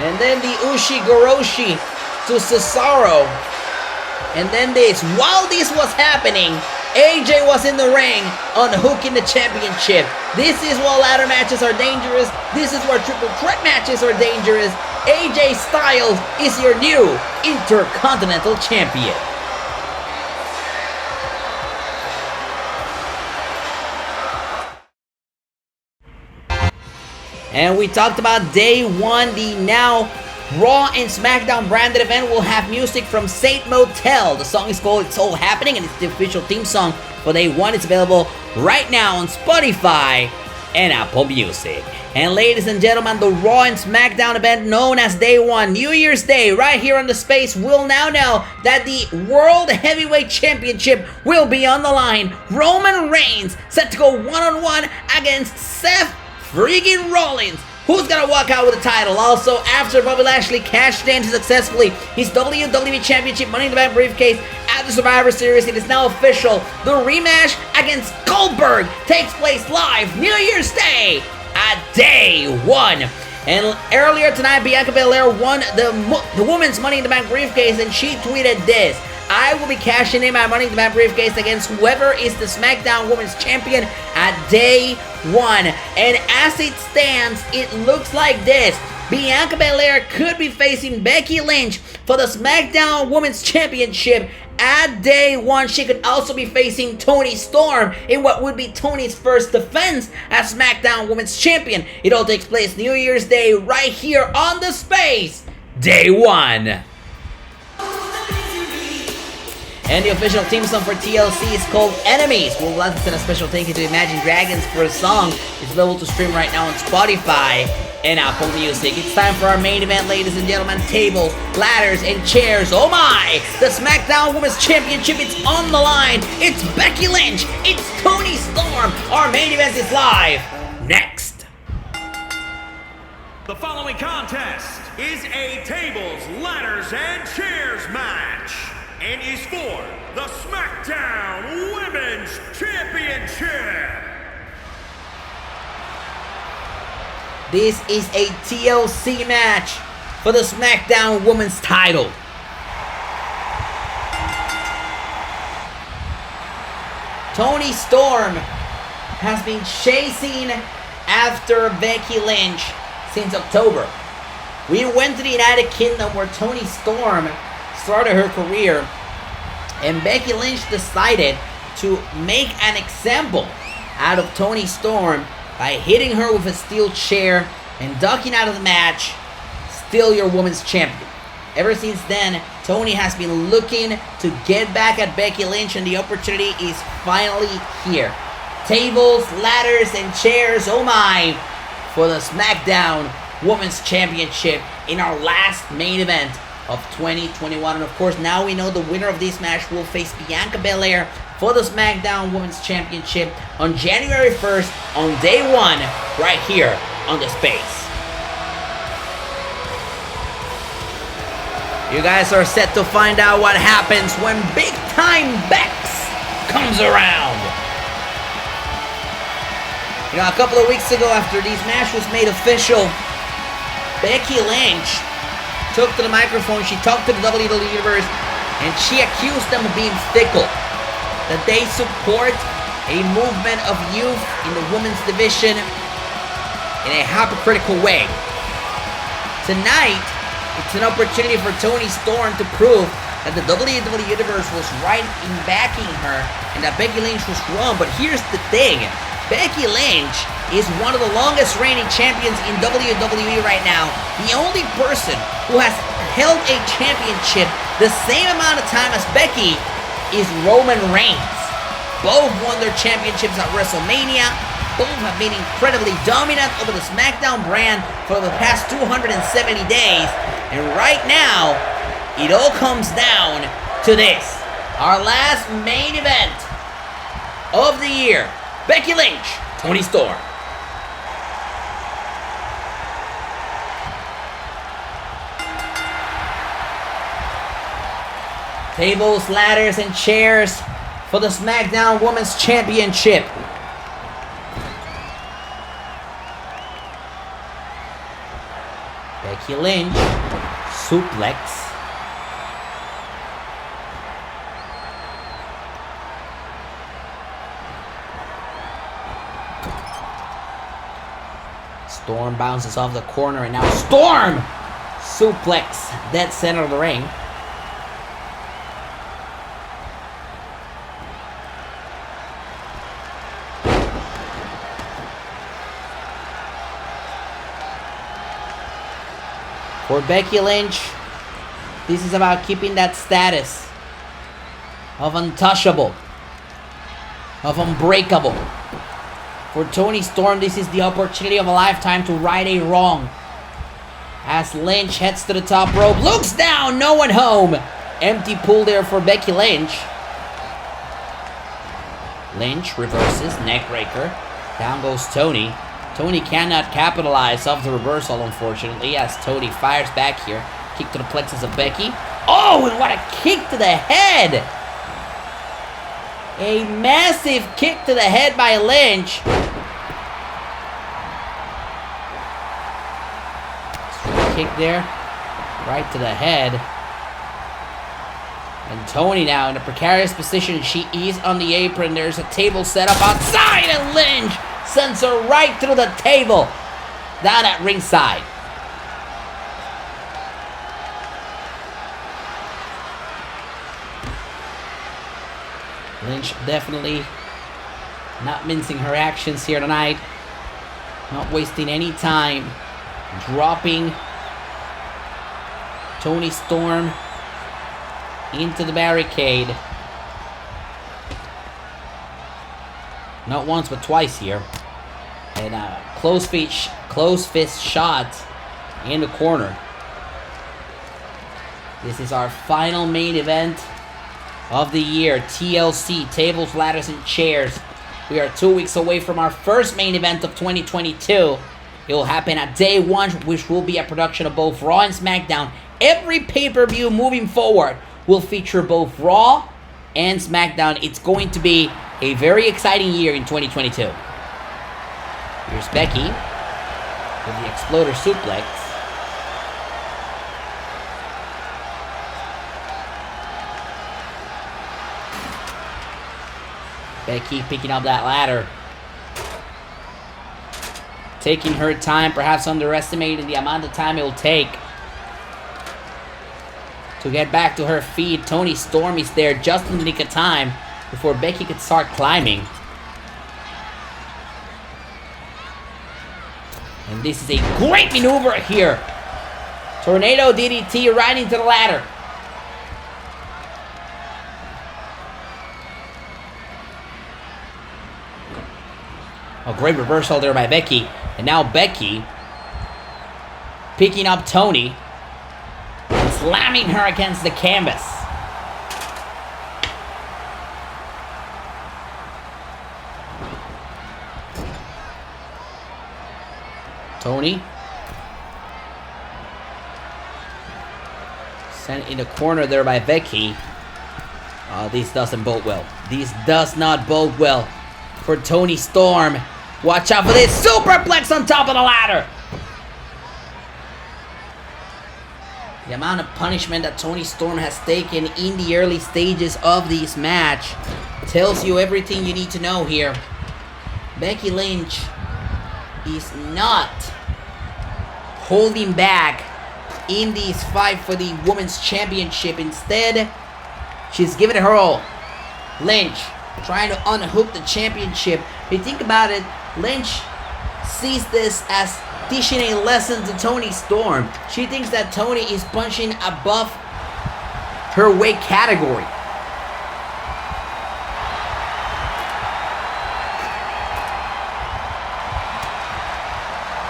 And then the Ushigoroshi to Cesaro. And then this. While this was happening, AJ was in the ring unhooking the championship. This is where ladder matches are dangerous. This is where triple threat matches are dangerous. AJ Styles is your new Intercontinental Champion. And we talked about day one, the now Raw and Smackdown branded event will have music from Saint Motel. The song is called It's All Happening, and it's the official theme song for day one. It's available right now on Spotify and Apple Music. And ladies and gentlemen, the Raw and Smackdown event known as Day 1, New Year's Day, right here on the space, will now know that the World Heavyweight Championship will be on the line. Roman Reigns set to go one-on-one against Seth freaking Rollins. Who's gonna walk out with the title? Also, after Bobby Lashley cashed in successfully his WWE Championship Money in the Bank briefcase at the Survivor Series, it is now official. The rematch against Goldberg takes place live New Year's Day at Day 1. And earlier tonight, Bianca Belair won the Women's Money in the Bank briefcase, and she tweeted this: I will be cashing in my Money in the Bank briefcase against whoever is the SmackDown Women's Champion at Day 1. And as it stands, it looks like this. Bianca Belair could be facing Becky Lynch for the SmackDown Women's Championship at Day 1. She could also be facing Toni Storm in what would be Toni's first defense as SmackDown Women's Champion. It all takes place New Year's Day right here on the space, Day 1. And the official theme song for TLC is called Enemies. We'll like to send a special thank you to Imagine Dragons for a song. It's available to stream right now on Spotify and Apple Music. It's time for our main event, ladies and gentlemen. Tables, ladders, and chairs. Oh my! The SmackDown Women's Championship, it's on the line. It's Becky Lynch. It's Toni Storm. Our main event is live next. The following contest is a tables, ladders, and chairs match, and is for the SmackDown Women's Championship. This is a TLC match for the SmackDown Women's title. Toni Storm has been chasing after Becky Lynch since October. We went to the United Kingdom where Toni Storm started her career, and Becky Lynch decided to make an example out of Toni Storm by hitting her with a steel chair and ducking out of the match. Still your women's champion. Ever since then, Toni has been looking to get back at Becky Lynch, and the opportunity is finally here. Tables, ladders, and chairs, oh my, for the SmackDown Women's Championship in our last main event of 2021. And of course, now we know the winner of this match will face Bianca Belair for the SmackDown Women's Championship on January 1st on Day 1 right here on the space. You guys are set to find out what happens when Big Time Bex comes around. You know, a couple of weeks ago, after this match was made official, Becky Lynch took to the microphone, she talked to the WWE Universe, and she accused them of being fickle. That they support a movement of youth in the women's division in a hypocritical way. Tonight, it's an opportunity for Toni Storm to prove that the WWE Universe was right in backing her and that Becky Lynch was wrong. But here's the thing. Becky Lynch is one of the longest reigning champions in WWE right now. The only person who has held a championship the same amount of time as Becky is Roman Reigns. Both won their championships at WrestleMania. Both have been incredibly dominant over the SmackDown brand for the past 270 days. And right now, it all comes down to this. Our last main event of the year. Becky Lynch, Toni Storm. Tables, ladders, and chairs for the SmackDown Women's Championship. Becky Lynch, suplex. Storm bounces off the corner, and now Storm suplex, dead center of the ring. For Becky Lynch, this is about keeping that status of untouchable, of unbreakable. For Toni Storm, this is the opportunity of a lifetime to right a wrong. As Lynch heads to the top rope, looks down, no one home. Empty pull there for Becky Lynch. Lynch reverses, neckbreaker. Down goes Toni. Toni cannot capitalize off the reversal, unfortunately, as Toni fires back here. Kick to the plexus of Becky. Oh, and what a kick to the head! A massive kick to the head by Lynch. Straight kick there, right to the head. And Toni now in a precarious position. She is on the apron. There's a table set up outside, and Lynch sends her right through the table, down at ringside. Lynch definitely not mincing her actions here tonight. Not wasting any time. Dropping Toni Storm into the barricade. Not once, but twice here. And a close fist shot in the corner. This is our final main event of the year. TLC, tables, ladders, and chairs. We are 2 weeks away from our first main event of 2022. It will happen at day 1, which will be a production of both Raw and SmackDown. Every pay-per-view moving forward will feature both Raw and SmackDown. It's going to be a very exciting year in 2022. Here's Becky with the Exploder Suplex. Becky picking up that ladder. Taking her time, perhaps underestimating the amount of time it will take to get back to her feet. Toni Storm is there just in the nick of time before Becky could start climbing. And this is a great maneuver here. Tornado DDT right into the ladder. A great reversal there by Becky. And now Becky picking up Toni and slamming her against the canvas. Toni sent in the corner there by Becky. This doesn't bode well. This does not bode well for Toni Storm. Watch out for this superplex on top of the ladder. The amount of punishment that Toni Storm has taken in the early stages of this match tells you everything you need to know here. Becky Lynch is not holding back in this fight for the Women's Championship. Instead, she's giving it her all. Lynch trying to unhook the championship. If you think about it, Lynch sees this as teaching a lesson to Toni Storm. She thinks that Toni is punching above her weight category.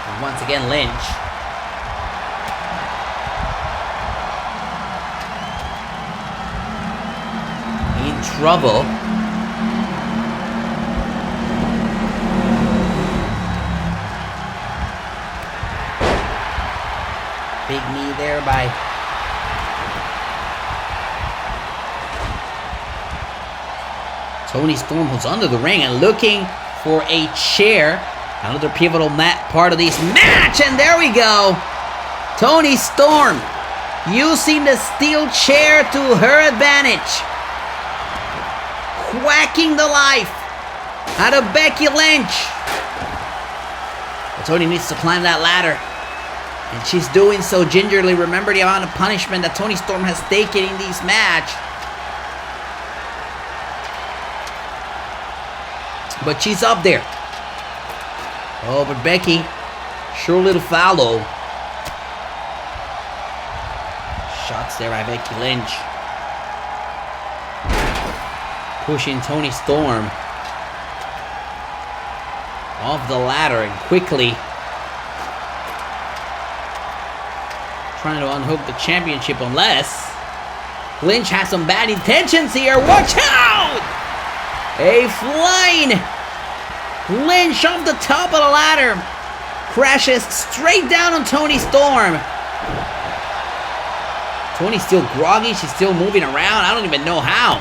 And once again, Lynch in trouble. Big knee there by Toni Storm, who's under the ring and looking for a chair. Another pivotal part of this match. And there we go. Toni Storm using the steel chair to her advantage. Whacking the life out of Becky Lynch. But Toni needs to climb that ladder. And she's doing so gingerly. Remember the amount of punishment that Toni Storm has taken in this match. But she's up there. Oh, but Becky surely to follow. Shots there by Becky Lynch. Pushing Toni Storm off the ladder and quickly trying to unhook the championship, unless Lynch has some bad intentions here. Watch out! A flying Lynch off the top of the ladder. Crashes straight down on Toni Storm. Toni's still groggy. She's still moving around. I don't even know how.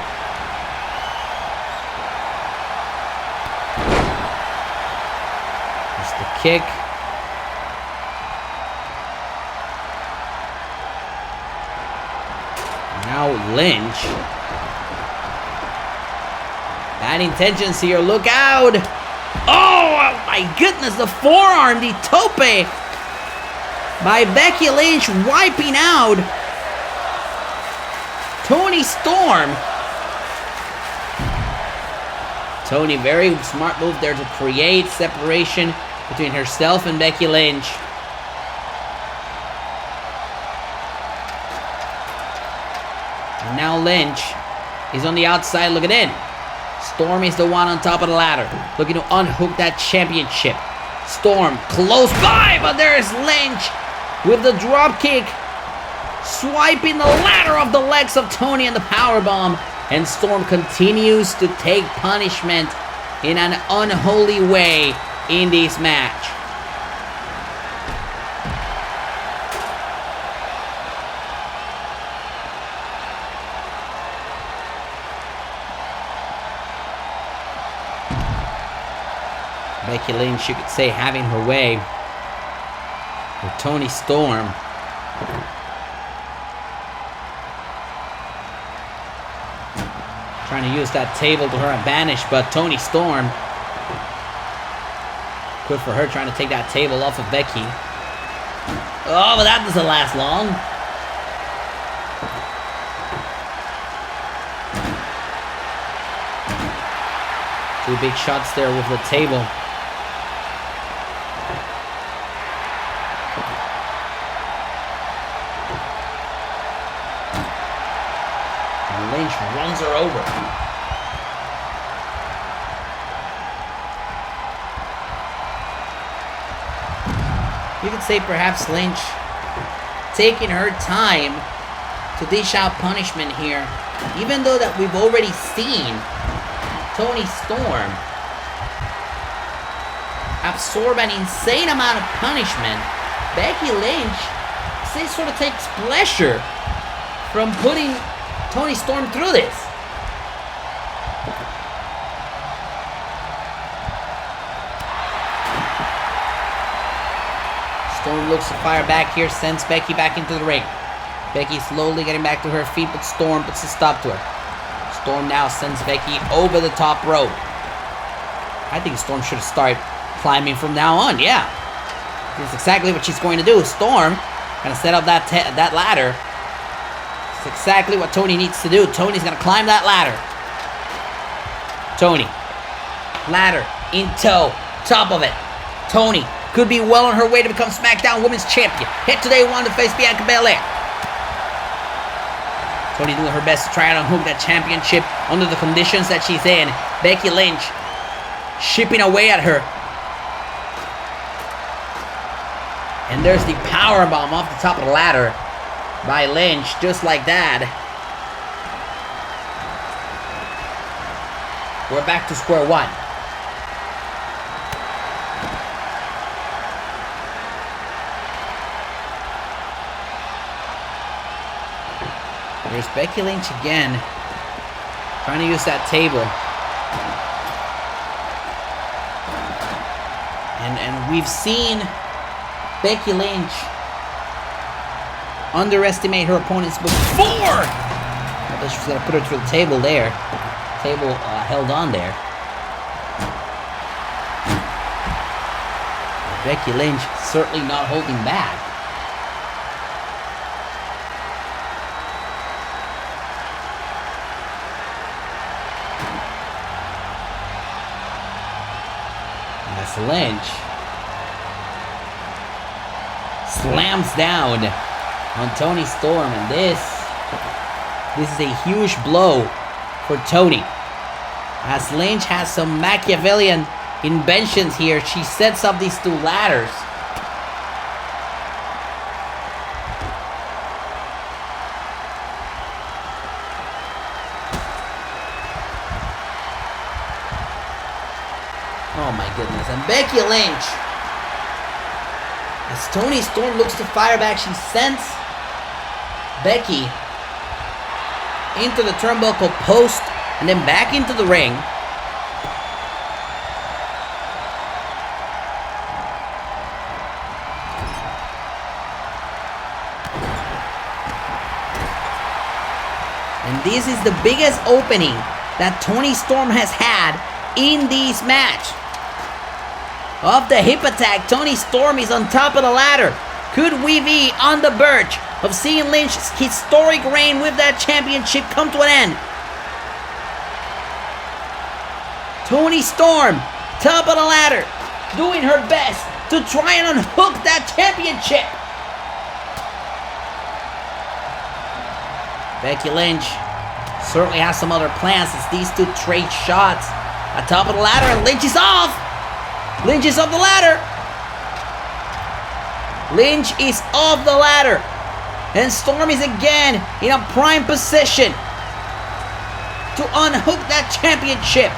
Just the kick. Now Lynch. Bad intentions here. Look out. Oh my goodness. The forearm. The tope by Becky Lynch, wiping out Toni Storm. Toni, very smart move there to create separation between herself and Becky Lynch. And now Lynch is on the outside looking in. Storm is the one on top of the ladder, looking to unhook that championship. Storm close by, but there's Lynch with the drop kick, swiping the ladder off the legs of Toni and the powerbomb. And Storm continues to take punishment in an unholy way in this match. Becky Lynch, you could say, having her way with Toni Storm. Trying to use that table to her advantage, but Toni Storm, good for her, trying to take that table off of Becky. Oh, but that doesn't last long. Two big shots there with the table. Lynch runs her over. You could say perhaps Lynch taking her time to dish out punishment here, even though that we've already seen Toni Storm absorb an insane amount of punishment. Becky Lynch sort of takes pleasure from putting Toni Storm through this. Storm looks to fire back here, sends Becky back into the ring. Becky slowly getting back to her feet, but Storm puts a stop to her. Storm now sends Becky over the top rope. I think Storm should start climbing from now on, yeah. That's exactly what she's going to do. Storm gonna set up that ladder. It's exactly what Toni needs to do. Toni's gonna climb that ladder. Toni. Ladder in tow. Top of it. Toni could be well on her way to become Smackdown Women's Champion. Head to day one to face Bianca Belair. Toni doing her best to try and unhook that championship under the conditions that she's in. Becky Lynch chipping away at her. And there's the powerbomb off the top of the ladder by Lynch, just like that. We're back to square one. There's Becky Lynch again, trying to use that table. And we've seen Becky Lynch underestimate her opponents before. She's gonna put her through the table there. Table held on there. Becky Lynch certainly not holding back. As Lynch slams down on Toni Storm, and this is a huge blow for Toni. As Lynch has some Machiavellian inventions here, she sets up these two ladders. Oh my goodness. And Becky Lynch, as Toni Storm looks to fire back, she sends Becky into the turnbuckle post and then back into the ring. And this is the biggest opening that Toni Storm has had in this match. Off the hip attack, Toni Storm is on top of the ladder. Could we be on the verge of seeing Lynch's historic reign with that championship come to an end? Toni Storm, top of the ladder, doing her best to try and unhook that championship. Becky Lynch certainly has some other plans as these two trade shots at top of the ladder, and Lynch is off. Lynch is off the ladder. Lynch is off the ladder. And Storm is again in a prime position to unhook that championship.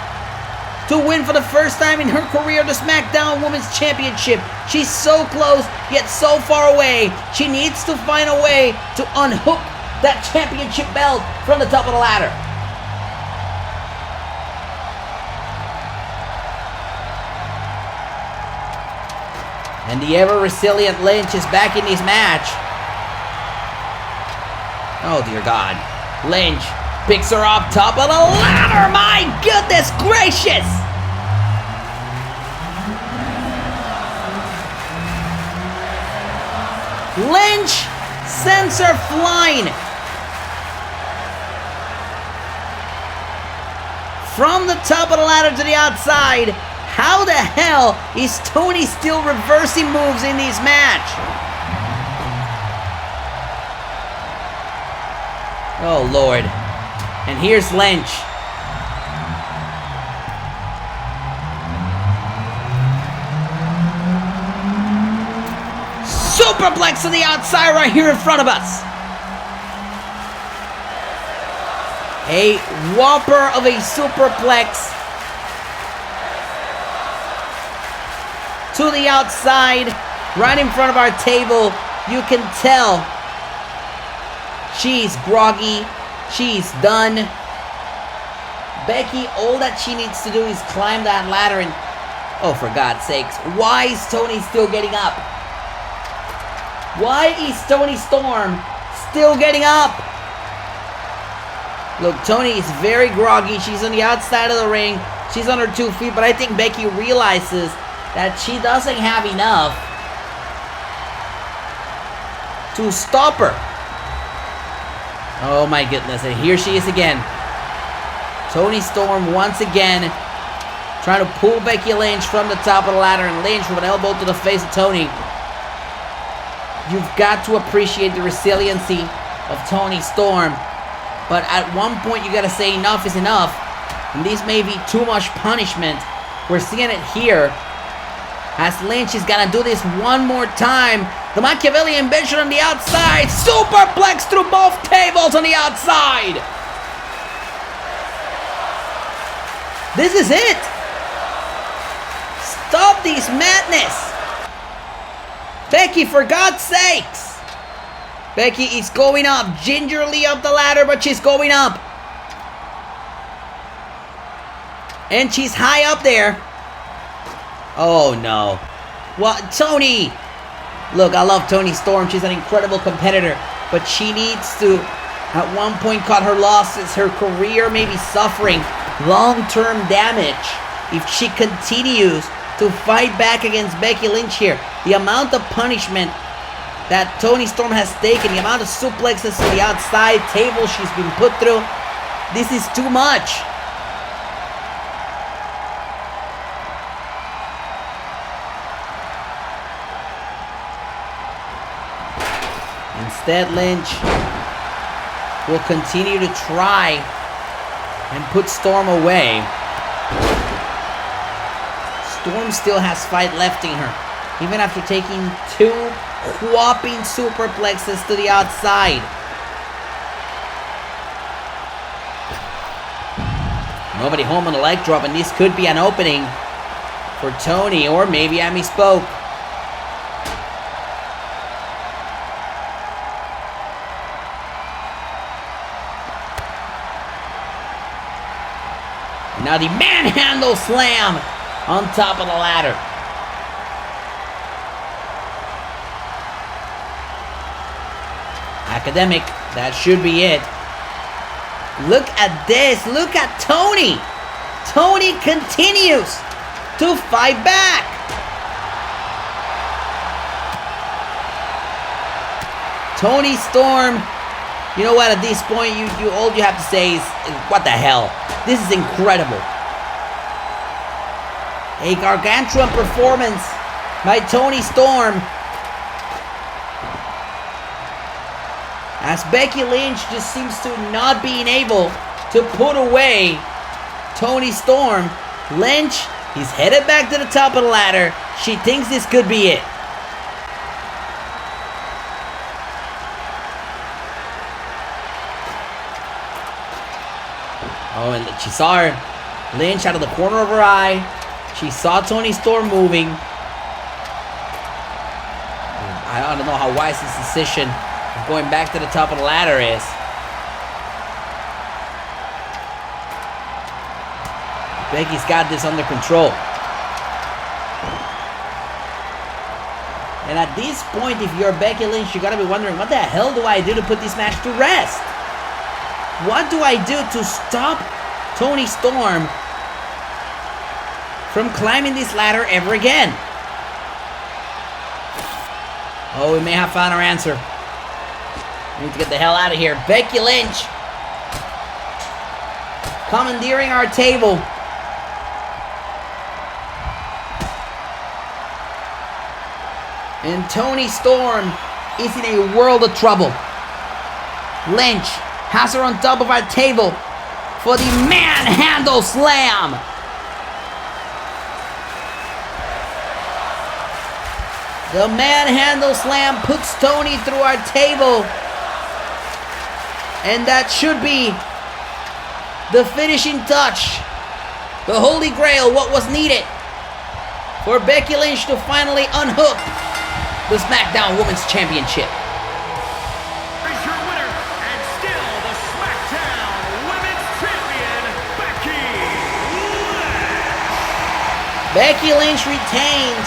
To win for the first time in her career the Smackdown Women's Championship. She's so close, yet so far away. She needs to find a way to unhook that championship belt from the top of the ladder. And the ever-resilient Lynch is back in this match. Oh, dear God. Lynch picks her up top of the ladder. My goodness gracious! Lynch sends her flying. From the top of the ladder to the outside. How the hell is Toni still reversing moves in this match? Oh, Lord. And here's Lynch. Superplex to the outside right here in front of us. A whopper of a superplex to the outside, right in front of our table. You can tell she's groggy, she's done. Becky, all that she needs to do is climb that ladder and... Oh, for God's sakes, why is Toni still getting up? Why is Toni Storm still getting up? Look, Toni is very groggy. She's on the outside of the ring. She's on her 2 feet, but I think Becky realizes that she doesn't have enough to stop her. Oh my goodness, and here she is again. Toni Storm once again trying to pull Becky Lynch from the top of the ladder, and Lynch with an elbow to the face of Toni. You've got to appreciate the resiliency of Toni Storm, but at one point you gotta say enough is enough, and this may be too much punishment. We're seeing it here. As Lynch is gonna do this one more time. The Machiavellian invention on the outside. Superplex through both tables on the outside. This is it. Stop this madness. Becky, for God's sakes. Becky is going up. Gingerly up the ladder, but she's going up. And she's high up there. Oh no. What? Toni! Look, I love Toni Storm. She's an incredible competitor. But she needs to, at one point, cut her losses. Her career may be suffering long-term damage if she continues to fight back against Becky Lynch here. The amount of punishment that Toni Storm has taken, the amount of suplexes to the outside table she's been put through, this is too much. Instead, Lynch will continue to try and put Storm away. Storm still has fight left in her, even after taking 2 whopping superplexes to the outside. Nobody home on the leg drop, and this could be an opening for Toni, or maybe I misspoke. Now the manhandle slam on top of the ladder. Academic, that should be it. Look at this. Look at Toni. Toni continues to fight back. Toni Storm, you know what, at this point, all you have to say is, what the hell? This is incredible. A gargantuan performance by Toni Storm. As Becky Lynch just seems to not being able to put away Toni Storm. Lynch is headed back to the top of the ladder. She thinks this could be it. Oh, and she saw her. Lynch out of the corner of her eye. She saw Toni Storm moving. I don't know how wise this decision of going back to the top of the ladder is. Becky's got this under control. And at this point, if you're Becky Lynch, you gotta be wondering, what the hell do I do to put this match to rest? What do I do to stop Toni Storm from climbing this ladder ever again? Oh, we may have found our answer. We need to get the hell out of here. Becky Lynch commandeering our table. And Toni Storm is in a world of trouble. Lynch has her on top of our table for the manhandle slam. The manhandle slam puts Toni through our table. And that should be the finishing touch. The holy grail, what was needed for Becky Lynch to finally unhook the Smackdown Women's Championship. Is your winner, and still the Smackdown Women's Champion, Becky Lynch. Becky Lynch retains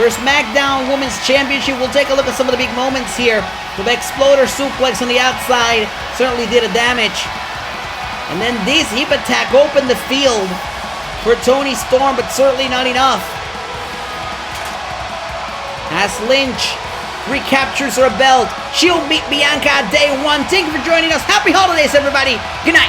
her Smackdown Women's Championship. We'll take a look at some of the big moments here. The Exploder Suplex on the outside certainly did a damage. And then this hip attack opened the field for Toni Storm, but certainly not enough. As Lynch recaptures her belt, she'll beat Bianca at day 1. Thank you for joining us. Happy holidays, everybody. Good night.